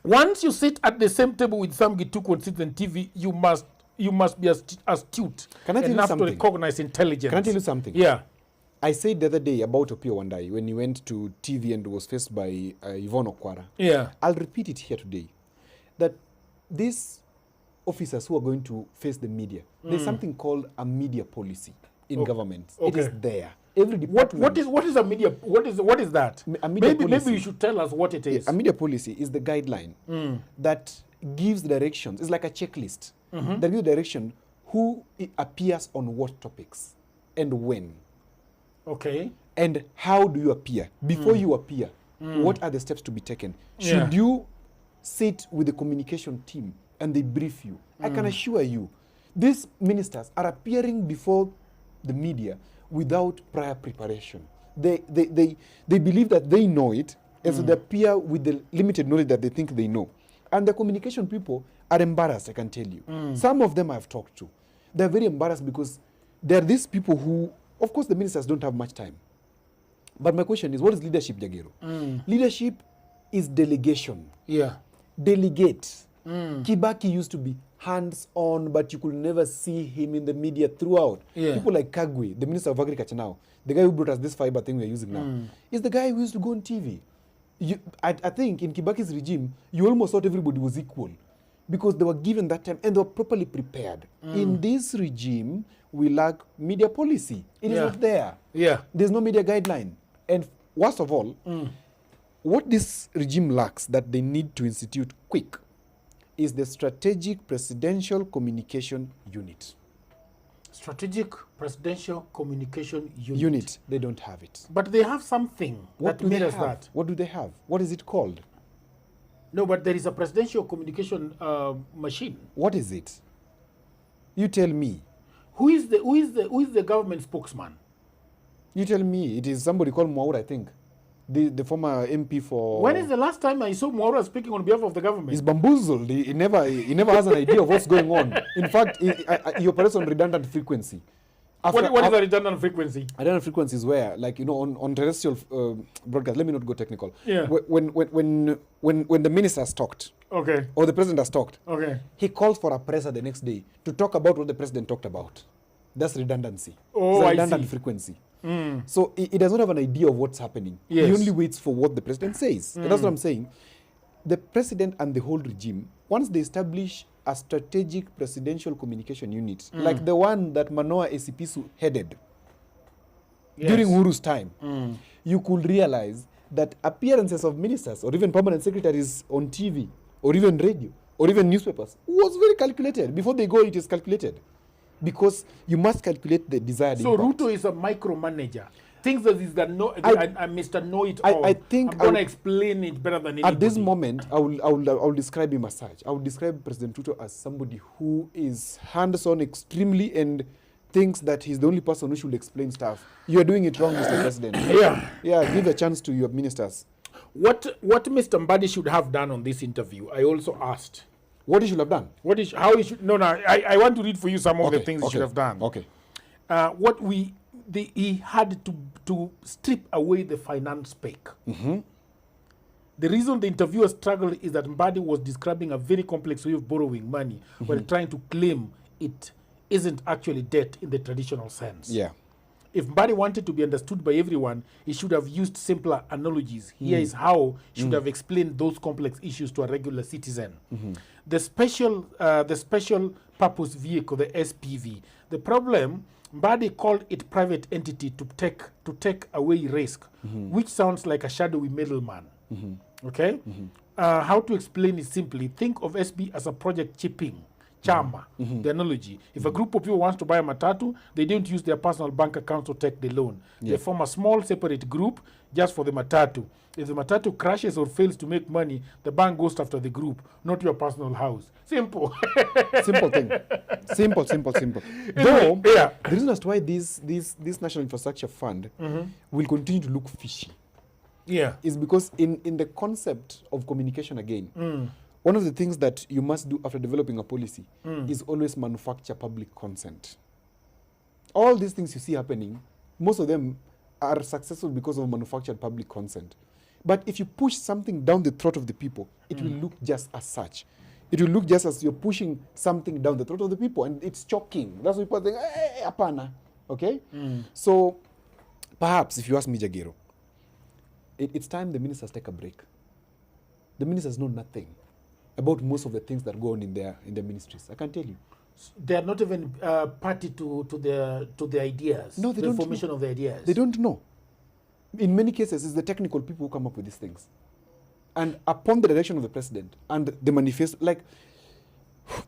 Once you sit at the same table with some Gitu consistent TV, you must be astute Can I tell you enough to something? recognize intelligence. Can I tell you something? Yeah. I said the other day about Opio Wandai when he went to TV and was faced by Yvonne Okwara. Yeah. I'll repeat it here today. That these officers who are going to face the media, there's something called a media policy in government. It is there. Every department. What is a media? What is that? A media policy. Maybe you should tell us what it is. A media policy is the guideline that gives directions. It's like a checklist that gives direction who appears on what topics and when. Okay. And how do you appear? Before you appear, what are the steps to be taken? Should you sit with the communication team and they brief you? I can assure you, these ministers are appearing before the media without prior preparation. They believe that they know it, and so they appear with the limited knowledge that they think they know. And the communication people are embarrassed, I can tell you. Some of them I've talked to. They're very embarrassed because there are these people who, of course, the ministers don't have much time. But my question is, what is leadership, Jagero? Leadership is delegation. Yeah. Delegate. Kibaki used to be hands-on, but you could never see him in the media throughout. Yeah. People like Kagwe, the Minister of Agriculture now, the guy who brought us this fiber thing we're using now, is the guy who used to go on TV. I think in Kibaki's regime, you almost thought everybody was equal because they were given that time and they were properly prepared. In this regime, we lack media policy. It is not there. Yeah. There's no media guideline. And worst of all, what this regime lacks that they need to institute quick is the Strategic Presidential Communication Unit. Strategic Presidential Communication Unit. Unit, they don't have it. But they have something What that do they mirrors have? that. What do they have? What is it called? No, but there is a presidential communication machine. What is it? You tell me. Who is the government spokesman? You tell me. It is somebody called Mwaura, I think. The former MP for... When is the last time I saw Mwaura speaking on behalf of the government? He's bamboozled. He never has an idea of what's going on. In fact, he operates on redundant frequency. What is a redundant frequency? Redundant frequency is where, like, you know, on terrestrial broadcast, let me not go technical. Yeah. When the minister has talked, Okay. or the president has talked, Okay. he calls for a presser the next day to talk about what the president talked about. That's redundancy. Oh, it's a I redundant see. frequency. So he does not have an idea of what's happening. Yes. He only waits for what the president says. And that's what I'm saying. The president and the whole regime, once they establish a strategic presidential communication unit, like the one that Manoa Esipisu headed during Uhuru's time, you could realize that appearances of ministers or even permanent secretaries on TV or even radio or even newspapers was very calculated. Before they go, it is calculated. Because you must calculate the desired So impact. Ruto is a micromanager. Things that is that I'm Mr. Know-it-all. I think I'm going to explain it better than anybody. At this moment, I will describe him as such. I will describe President Ruto as somebody who is hands-on extremely and thinks that he's the only person who should explain stuff. You are doing it wrong, Mr. President. Yeah, give a chance to your ministers. What Mr. Mbadi should have done on this interview, I also asked. What he should have done? How he should? No. I want to read for you some of the things he should have done. Okay. He had to strip away the finance spec. The reason the interviewer struggled is that Mbadi was describing a very complex way of borrowing money while trying to claim it isn't actually debt in the traditional sense. Yeah. If Mbadi wanted to be understood by everyone, he should have used simpler analogies. Here is how he should have explained those complex issues to a regular citizen. The special purpose vehicle, the SPV. The problem, Mbadi called it private entity to take away risk, which sounds like a shadowy middleman. Okay? How to explain it simply? Think of SB as a project chipping. Chama, the analogy. If a group of people wants to buy a matatu, they don't use their personal bank account to take the loan. They form a small separate group just for the matatu. If the matatu crashes or fails to make money, the bank goes after the group, not your personal house. Simple. Simple thing. Simple. Anyway, Though, the reason as to why this National Infrastructure Fund will continue to look fishy is because in the concept of communication again, one of the things that you must do after developing a policy is always manufacture public consent. All these things you see happening, most of them are successful because of manufactured public consent. But if you push something down the throat of the people, it will look just as such. It will look just as you're pushing something down the throat of the people, and it's choking. That's why people think, hey, apana. Okay? So, perhaps, if you ask me, Jagero, it's time the ministers take a break. The ministers know nothing about most of the things that go on in their ministries. I can tell you. They are not even party to the ideas. No, they the don't formation know. of the ideas. They don't know. In many cases, it's the technical people who come up with these things. And upon the direction of the president and the manifesto, like,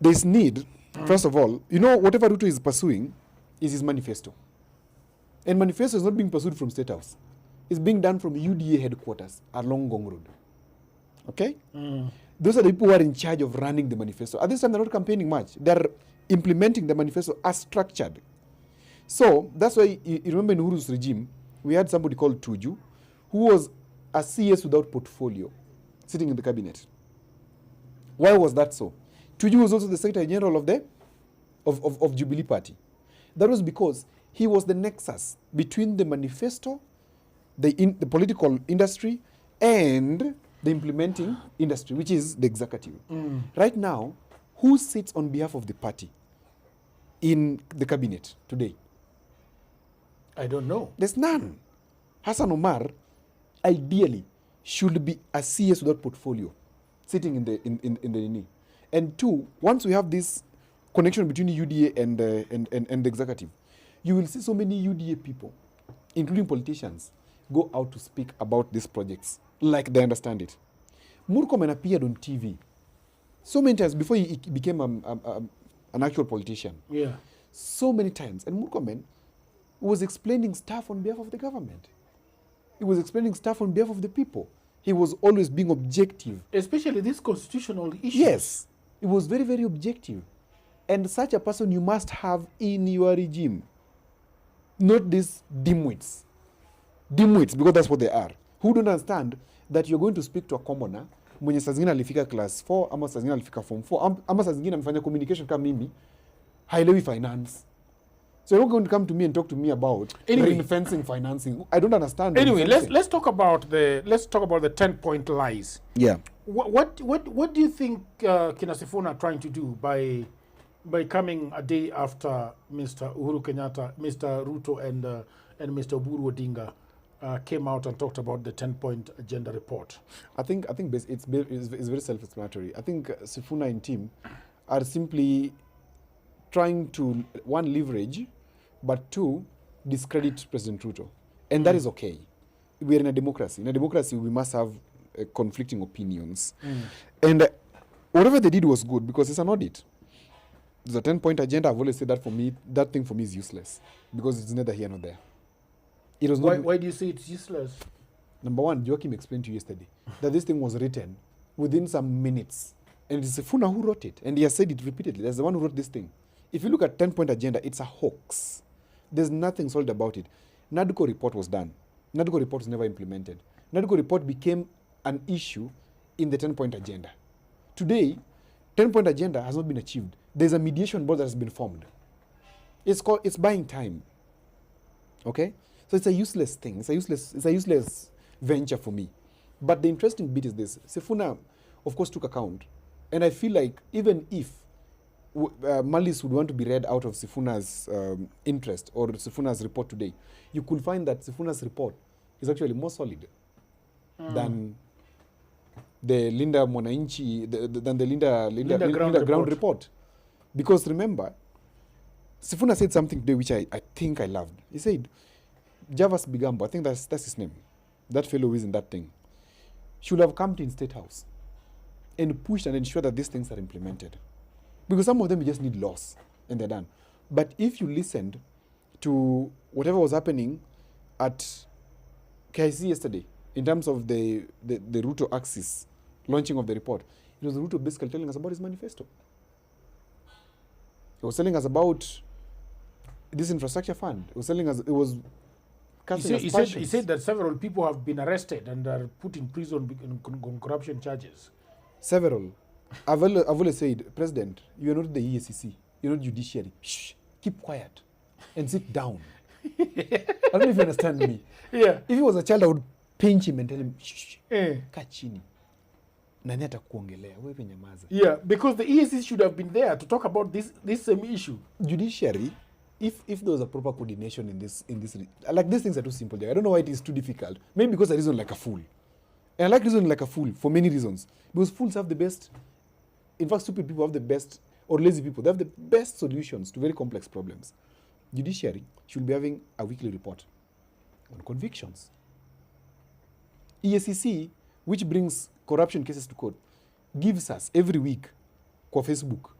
there's need, first of all, you know, whatever Ruto is pursuing is his manifesto. And manifesto is not being pursued from State House. It's being done from UDA headquarters along Gong Road. Okay? Those are the people who are in charge of running the manifesto. At this time, they're not campaigning much. They're implementing the manifesto as structured. So, that's why, you remember in Uhuru's regime, we had somebody called Tuju, who was a CS without portfolio, sitting in the cabinet. Why was that so? Tuju was also the Secretary General of Jubilee Party. That was because he was the nexus between the manifesto, the political industry, and the implementing industry, which is the executive. Right now, who sits on behalf of the party in the cabinet today? I don't know. There's none. Hassan Omar, ideally, should be a CS without portfolio, sitting in the knee. And two, once we have this connection between UDA and the executive, you will see so many UDA people, including politicians, go out to speak about these projects like they understand it. Murkomen appeared on TV so many times before he became an actual politician. Yeah. So many times. And Murkomen was explaining stuff on behalf of the government. He was explaining stuff on behalf of the people. He was always being objective. Especially these constitutional issues. Yes. He was very, very objective. And such a person you must have in your regime. Not these dimwits. Dimwits, because that's what they are. Who don't understand that you're going to speak to a commoner mwenye saa zingine alifika class 4 ama saa zingine alifika form 4 ama saa zingine amefanya communication kama mimi, haelewi finance. So you're not going to come to me and talk to me about ring-fencing financing. I don't understand. Anyway, let's talk about the 10-point lies. Yeah. What do you think Kina Sifuna are trying to do by coming a day after Mr. Uhuru Kenyatta, Mr. Ruto, and Mr. Oburu Odinga came out and talked about the 10-point agenda report? I think it's very self-explanatory. I think Sifuna and team are simply trying to, one, leverage, but two, discredit President Ruto. And that is okay. We are in a democracy. In a democracy, we must have conflicting opinions. And whatever they did was good because it's an audit. There's a 10-point agenda. I've always said that for me, that thing for me is useless because it's neither here nor there. It was why do you say it's useless? Number one, Joachim explained to you yesterday that this thing was written within some minutes. And it's Sifuna who wrote it. And he has said it repeatedly. That's the one who wrote this thing. If you look at 10-point agenda, it's a hoax. There's nothing solid about it. NADCO report was done. NADCO report was never implemented. NADCO report became an issue in the 10-point agenda. Today, 10-point agenda has not been achieved. There's a mediation board that has been formed. It's buying time. Okay? So it's a useless thing. It's a useless venture for me. But the interesting bit is this. Sifuna, of course, took account. And I feel like even if malice would want to be read out of Sifuna's interest or Sifuna's report today, you could find that Sifuna's report is actually more solid than the Linda Wananchi, than the Linda ground report. Because remember, Sifuna said something today which I think I loved. He said, Javas Bigambo, I think that's his name, that fellow who is in that thing, should have come to in State House and pushed and ensured that these things are implemented. Because some of them just need laws and they're done. But if you listened to whatever was happening at KIC yesterday, in terms of the Ruto axis launching of the report, it was Ruto basically telling us about his manifesto. He was telling us about this infrastructure fund. He was telling us, it was casting aspersions. He said that several people have been arrested and are put in prison on corruption charges. Several. I've always said, President, you are not the EACC. You're not judiciary. Shh, keep quiet and sit down. I don't know if you understand me. Yeah. If he was a child, I would pinch him and tell him, shh, Eh. kaa chini. Nani atakuongelea, wewe nyamaza. Yeah, because the EAC should have been there to talk about this same issue. Judiciary, if there was a proper coordination in this like these things are too simple. I don't know why it is too difficult. Maybe because I reason like a fool. And I like reasoning like a fool for many reasons. Because fools have the best, in fact, stupid people have the best, or lazy people, they have the best solutions to very complex problems. Judiciary should be having a weekly report on convictions. EACC, which brings corruption cases to court, gives us every week kwa Facebook.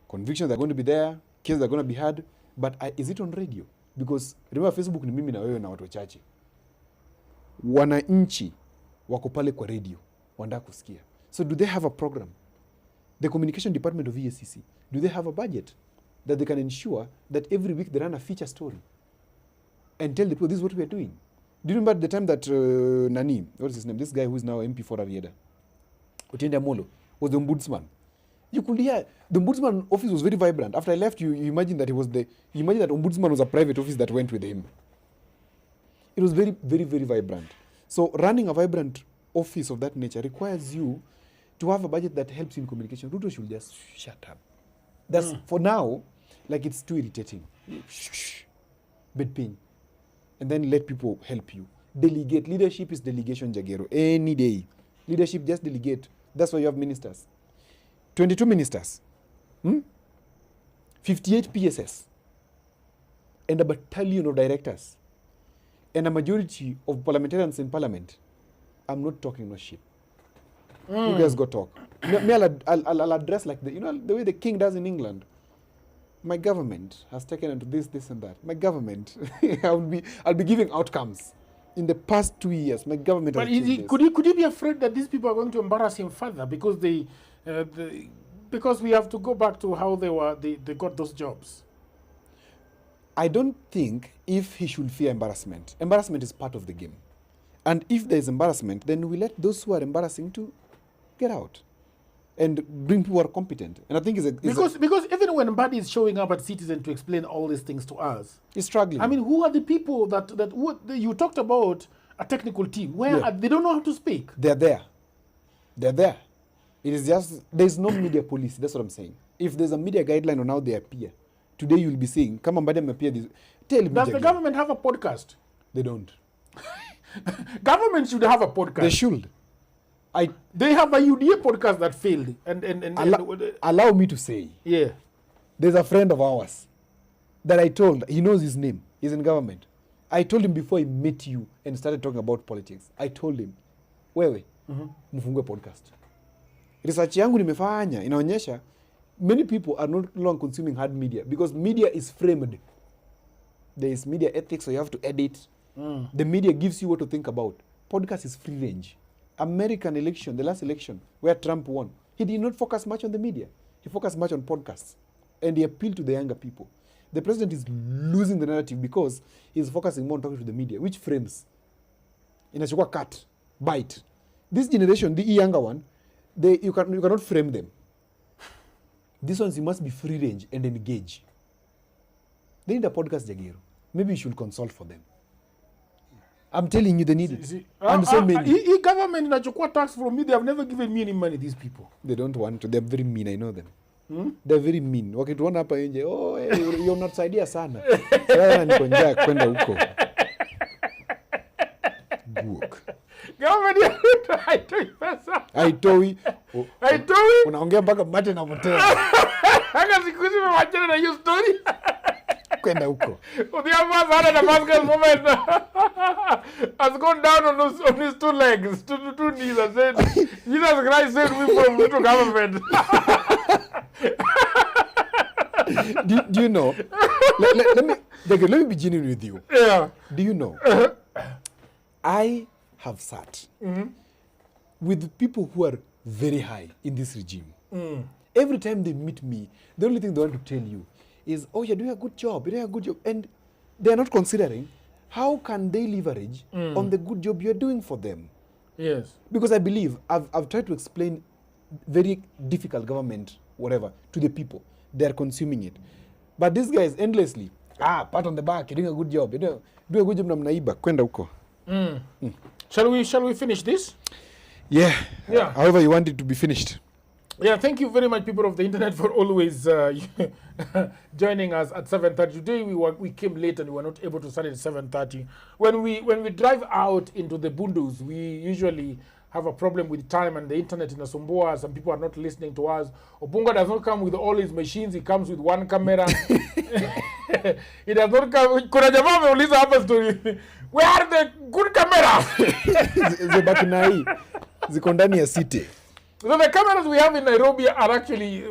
Convictions are going to be there, cases are going to be heard, but is it on radio? Because remember, Facebook ni mimi na wewe na watu wachache. Wananchi wako pale kwa radio, wanataka kusikia. So do they have a program? The communication department of EACC, do they have a budget that they can ensure that every week they run a feature story and tell the people this is what we are doing? Do you remember the time that Nani, what is his name? This guy who is now MP for Arieda, Otiende Amolo, was the ombudsman. You could hear the ombudsman office was very vibrant. After I left, you imagine that you imagine that ombudsman was a private office that went with him. It was very, very, very vibrant. So running a vibrant office of that nature requires you to have a budget that helps in communication. Ruto should just shut up. That's for now, like it's too irritating. Shh, bed pain. And then let people help you. Delegate. Leadership is delegation, Jagero. Any day. Leadership, just delegate. That's why you have ministers. 22 ministers. 58 PSS. And a battalion of directors. And a majority of parliamentarians in parliament. I'm not talking no shit. You guys go talk. I'll address like the way the king does in England. My government has taken into this and that. My government, I'll be giving outcomes. In the past 2 years, my government has changed this. Could you be afraid that these people are going to embarrass him further because because we have to go back to how they got those jobs? I don't think if he should fear embarrassment. Embarrassment is part of the game. And if there is embarrassment, then we let those who are embarrassing to get out and bring people who are competent. And I think because even when Mbadi is showing up at Citizen to explain all these things to us, he's struggling. I mean, who are the people that you talked about a technical team? Where they don't know how to speak? They're there. It is just, there's no media policy. That's what I'm saying. If there's a media guideline on how they appear, today you'll be saying, come on, Mbadi appear this. Tell me. Does the government have a podcast? They don't. Government should have a podcast. They should. They have a UDA podcast that failed. Allow me to say. Yeah. There's a friend of ours that I told, he knows his name. He's in government. I told him before he met you and started talking about politics. I told him, wewe, mfungue podcast. Research yangu nimefanya inaonyesha many people are not long consuming hard media because media is framed. There is media ethics, so you have to edit. The media gives you what to think about. Podcast is free range. American election, the last election, where Trump won, he did not focus much on the media. He focused much on podcasts. And he appealed to the younger people. The president is losing the narrative because he's focusing more on talking to the media, which frames. Inachukua cut, bite. This generation, the younger one, you cannot frame them. These ones, you must be free range and engage. They need a podcast, Jagero. Maybe you should consult for them. I'm telling you, they need it. And so many. Government inachukua tax from me. They have never given me any money, these people. They don't want to. They're very mean. I know them. They're very mean. Wakituona hapa nje, you're not saidia sana. Sasa niko njaa kwenda huko. Guok. Government haitoi. Unaongea mpaka mate na motea. Haka siku hizi mmewachana na hiyo story. Kwenda huko. The Damascus moment has gone down on his two legs, two knees, and said, Jesus Christ saved me from the government. do you know? let me be genuine with you. Yeah. Do you know? I have sat with people who are very high in this regime. Every time they meet me, the only thing they want to tell you is, oh, you're doing a good job, and they're not considering how can they leverage on the good job you're doing for them. Yes. Because I believe, I've tried to explain very difficult government, whatever, to the people. They're consuming it. But these guys endlessly, pat on the back, you're doing a good job, do a good job na mnaiba, kwenda huko. Shall we finish this? Yeah. Yeah. However you want it to be finished. Yeah, thank you very much, people of the internet, for always joining us at 7:30. Today we came late and we were not able to start at 7:30. When we drive out into the bundus, we usually have a problem with time and the internet in Asumbua. Some people are not listening to us. Obunga does not come with all his machines. He comes with one camera. He does not come. Kuna jamaa ameuliza hapa story. Where are the good cameras? Zibaki na hii. Ziko ndani ya city. So the cameras we have in Nairobi are actually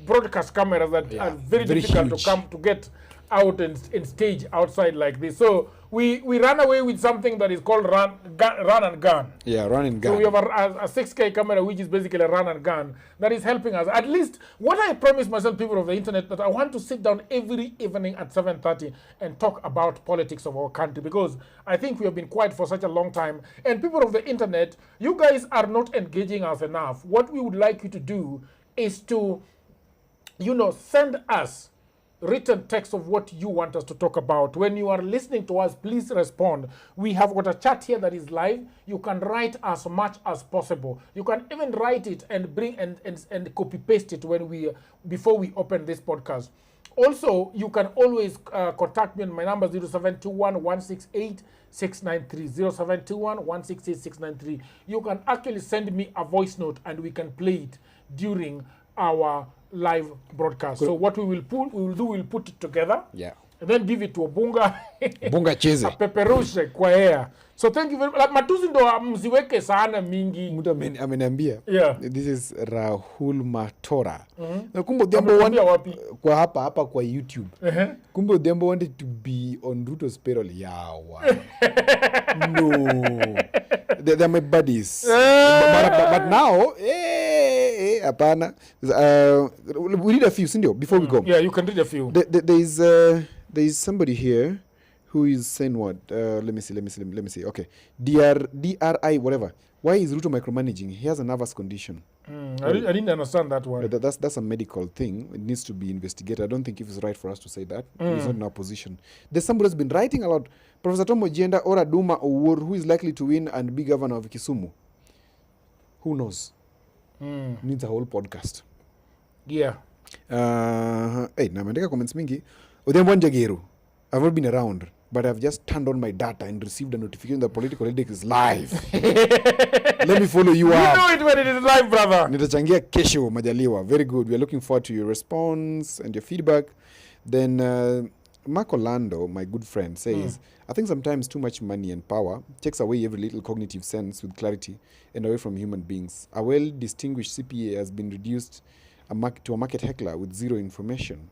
broadcast cameras that are very difficult huge to come to get out and stage outside like this. So we ran away with something that is called run and gun. Yeah, run and gun. So we have a 6K camera, which is basically a run and gun, that is helping us. At least what I promised myself, people of the internet, that I want to sit down every evening at 7:30 and talk about politics of our country, because I think we have been quiet for such a long time. And people of the internet, you guys are not engaging us enough. What we would like you to do is to, send us written text of what you want us to talk about. When you are listening to us, please respond. We have got a chat here that is live. You can write as much as possible. You can even write it and bring and copy paste it before we open this podcast. Also, you can always contact me on my number 0721 168 693 0721 168 693. You can actually send me a voice note and we can play it during our live broadcast. So what we'll put it together. Yeah. And then give it to Obunga. Bunga cheze. Peperushe kwa air. So thank you very much. Matusi ndo msiweke sana mingi. Mtu ameniambia. Yeah. This is Rahul Matora. Kumbe kwa hapa kwa YouTube. Kumbe Odhiambo wanted to be on Ruto's payroll. Yawa. No. They're my buddies. But now, apana. We read a few, Sindio, before we go. Yeah, you can read a few. There is somebody here who is saying what? Let me see. Okay. DRI, whatever. Why is Ruto micromanaging? He has a nervous condition. I didn't understand that one. That's a medical thing. It needs to be investigated. I don't think if it's right for us to say that. He's not in our position. There's somebody who's been writing a lot. Professor Tom Ojienda or Aduma Owuor, who is likely to win and be governor of Kisumu. Who knows? Needs a whole podcast. Yeah. Hey, nameandika comments mingi. Odhiambo Njageru. I've not been around, but I've just turned on my data and received a notification that Political Headache is live. Let me follow you up. You know it when it is live, brother. Nitachangia kesho majaliwa. Very good. We are looking forward to your response and your feedback. Then Mark Orlando, my good friend, says, I think sometimes too much money and power takes away every little cognitive sense with clarity and away from human beings. A well-distinguished CPA has been reduced to a market heckler with zero information.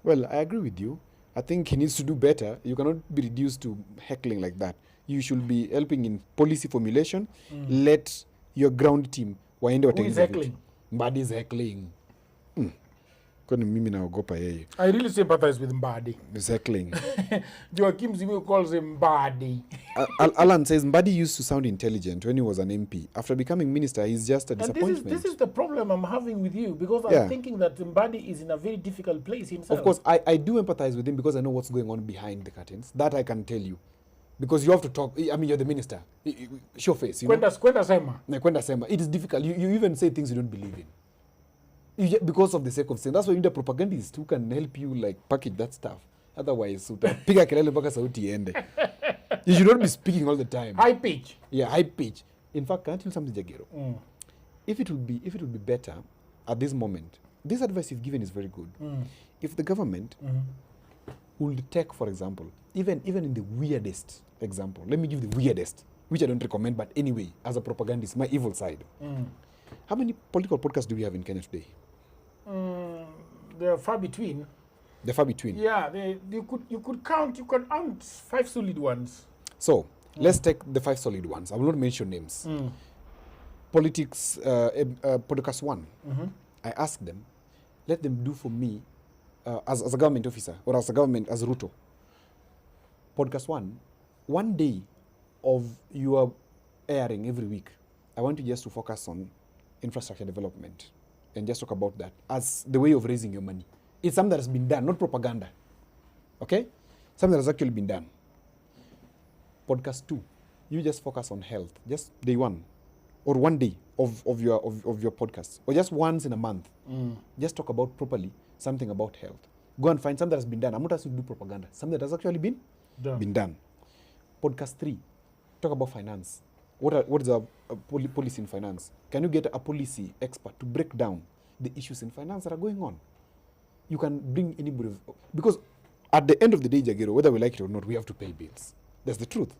Well, I agree with you. I think he needs to do better. You cannot be reduced to heckling like that. You should be helping in policy formulation. Let your ground team waende Who is heckling? Mbadi is heckling. Kwani mimi naogopa yeye. I really sympathize with Mbadi. Is heckling. Joachim Zimu calls him Mbadi. Alan says Mbadi used to sound intelligent when he was an MP. After becoming minister, he's just a disappointment. And this is the problem I'm having with you, because I'm thinking that Mbadi is in a very difficult place himself. Of course, I do empathize with him because I know what's going on behind the curtains. That I can tell you. Because you have to talk. I mean, you're the minister. Show face. Kwenda sema. It is difficult. You even say things you don't believe in. Because of the sake of saying. That's why you need a propagandist who can help you like package that stuff. Otherwise, piga kelele mpaka sauti iende. You should not be speaking all the time. High pitch. Yeah, high pitch. In fact, can I tell you something, Jagero? If it would be better at this moment, this advice you've given is very good. If the government would take, for example, even in the weirdest example, let me give the weirdest, which I don't recommend, but anyway, as a propagandist, my evil side. How many political podcasts do we have in Kenya today? They're far between. They're far between. Yeah, you could count 5 solid ones. So let's take the 5 solid ones. I will not mention names. Politics, podcast 1. I asked them, let them do for me as a government officer or as a government as Ruto. Podcast 1 day of your airing every week. I want you just to focus on infrastructure development and just talk about that as the way of raising your money. It's something that has been done, not propaganda. Okay? Something that has actually been done. Podcast 2, you just focus on health, just day 1 or 1 day of your podcast, or just once in a month. Just talk about properly something about health. Go and find something that has been done. I'm not asking you to do propaganda. Something that has actually been done. Podcast 3, talk about finance. What is a policy in finance? Can you get a policy expert to break down the issues in finance that are going on? You can bring anybody, because at the end of the day, Jagero, whether we like it or not, we have to pay bills. That's the truth.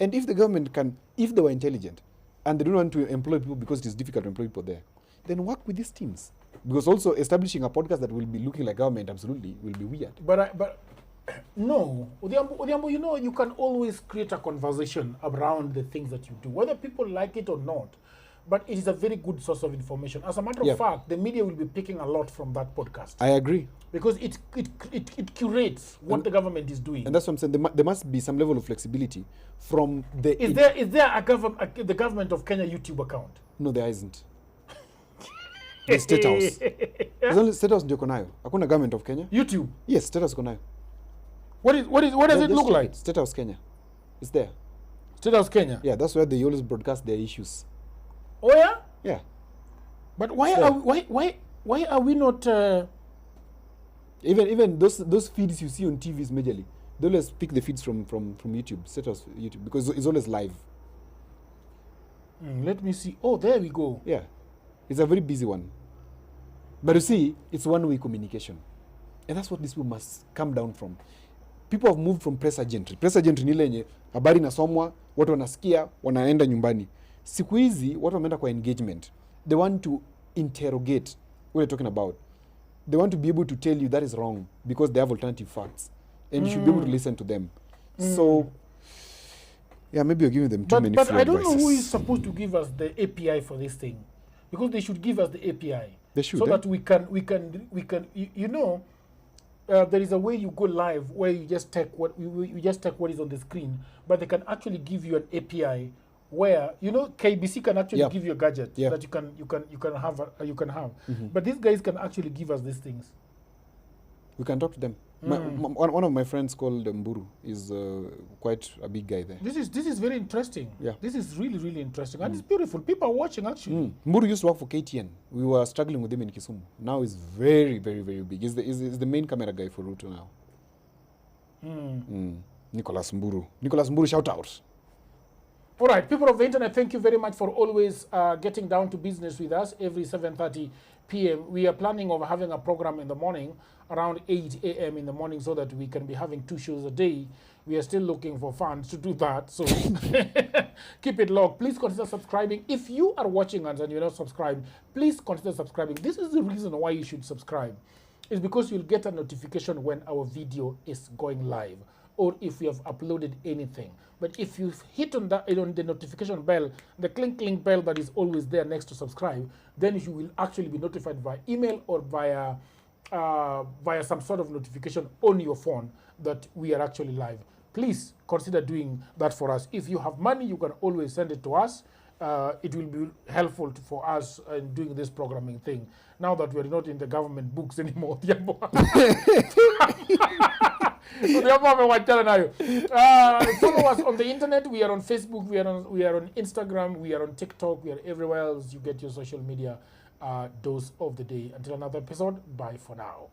And if the government can, if they were intelligent and they don't want to employ people because it is difficult to employ people there, then work with these teams. Because also establishing a podcast that will be looking like government absolutely will be weird. But no, Odhiambo, you know, you can always create a conversation around the things that you do, whether people like it or not. But it is a very good source of information. As a matter of fact, the media will be picking a lot from that podcast. I agree. Because it curates what the government is doing. And that's what I'm saying. There must be some level of flexibility from the... Is there the government of Kenya YouTube account? No, there isn't. The State House. There's only State House ndio konayo. Hakuna government of Kenya. YouTube? Yes, State House konayo. What does it look like? State House Kenya. It's there. State House Kenya? Yeah, that's where they always broadcast their issues. Oh yeah? Yeah. But why are we not even those feeds you see on TVs majorly, they always pick the feeds from YouTube, State House YouTube, because it's always live. Let me see. Oh, there we go. Yeah. It's a very busy one. But you see, it's one-way communication. And that's what these people must come down from. People have moved from press agentry. Press agentry ni ile yenye habari inasomwa, watu wanasikia, wanaenda nyumbani. Siku hizi watu wameenda kwa engagement. They want to interrogate what they're talking about. They want to be able to tell you that is wrong because they have alternative facts. And you should be able to listen to them. So, yeah, maybe you're giving them too many But I don't advices. know who is supposed to give us the API for this thing. Because they should give us the API. They should. So that we can you know, there is a way you go live where you just take what is on the screen, but they can actually give you an API where, you know, KBC can actually give you a gadget that you can have. But these guys can actually give us these things. We can talk to them. One of my friends called Mburu is quite a big guy there. This is very interesting. Yeah. This is really, really interesting. And it's beautiful. People are watching, actually. Mburu used to work for KTN. We were struggling with him in Kisumu. Now he's very, very, very big. He's the main camera guy for Ruto now. Nicholas Mburu, shout out. All right, people of the internet, thank you very much for always getting down to business with us every 7:30 p.m. We are planning of having a program in the morning around 8 a.m. in the morning so that we can be having 2 shows a day. We are still looking for funds to do that, so keep it locked. Please consider subscribing. If you are watching us and you're not subscribed, please consider subscribing. This is the reason why you should subscribe. It's because you'll get a notification when our video is going live or if we have uploaded anything. But if you hit on the notification bell, the clink bell that is always there next to subscribe, then you will actually be notified via email or via some sort of notification on your phone that we are actually live. Please consider doing that for us. If you have money, you can always send it to us. It will be helpful for us in doing this programming thing. Now that we're not in the government books anymore. Follow us on the internet. We are on Facebook, we are on Instagram, we are on TikTok, we are everywhere else you get your social media dose of the day. Until another episode, bye for now.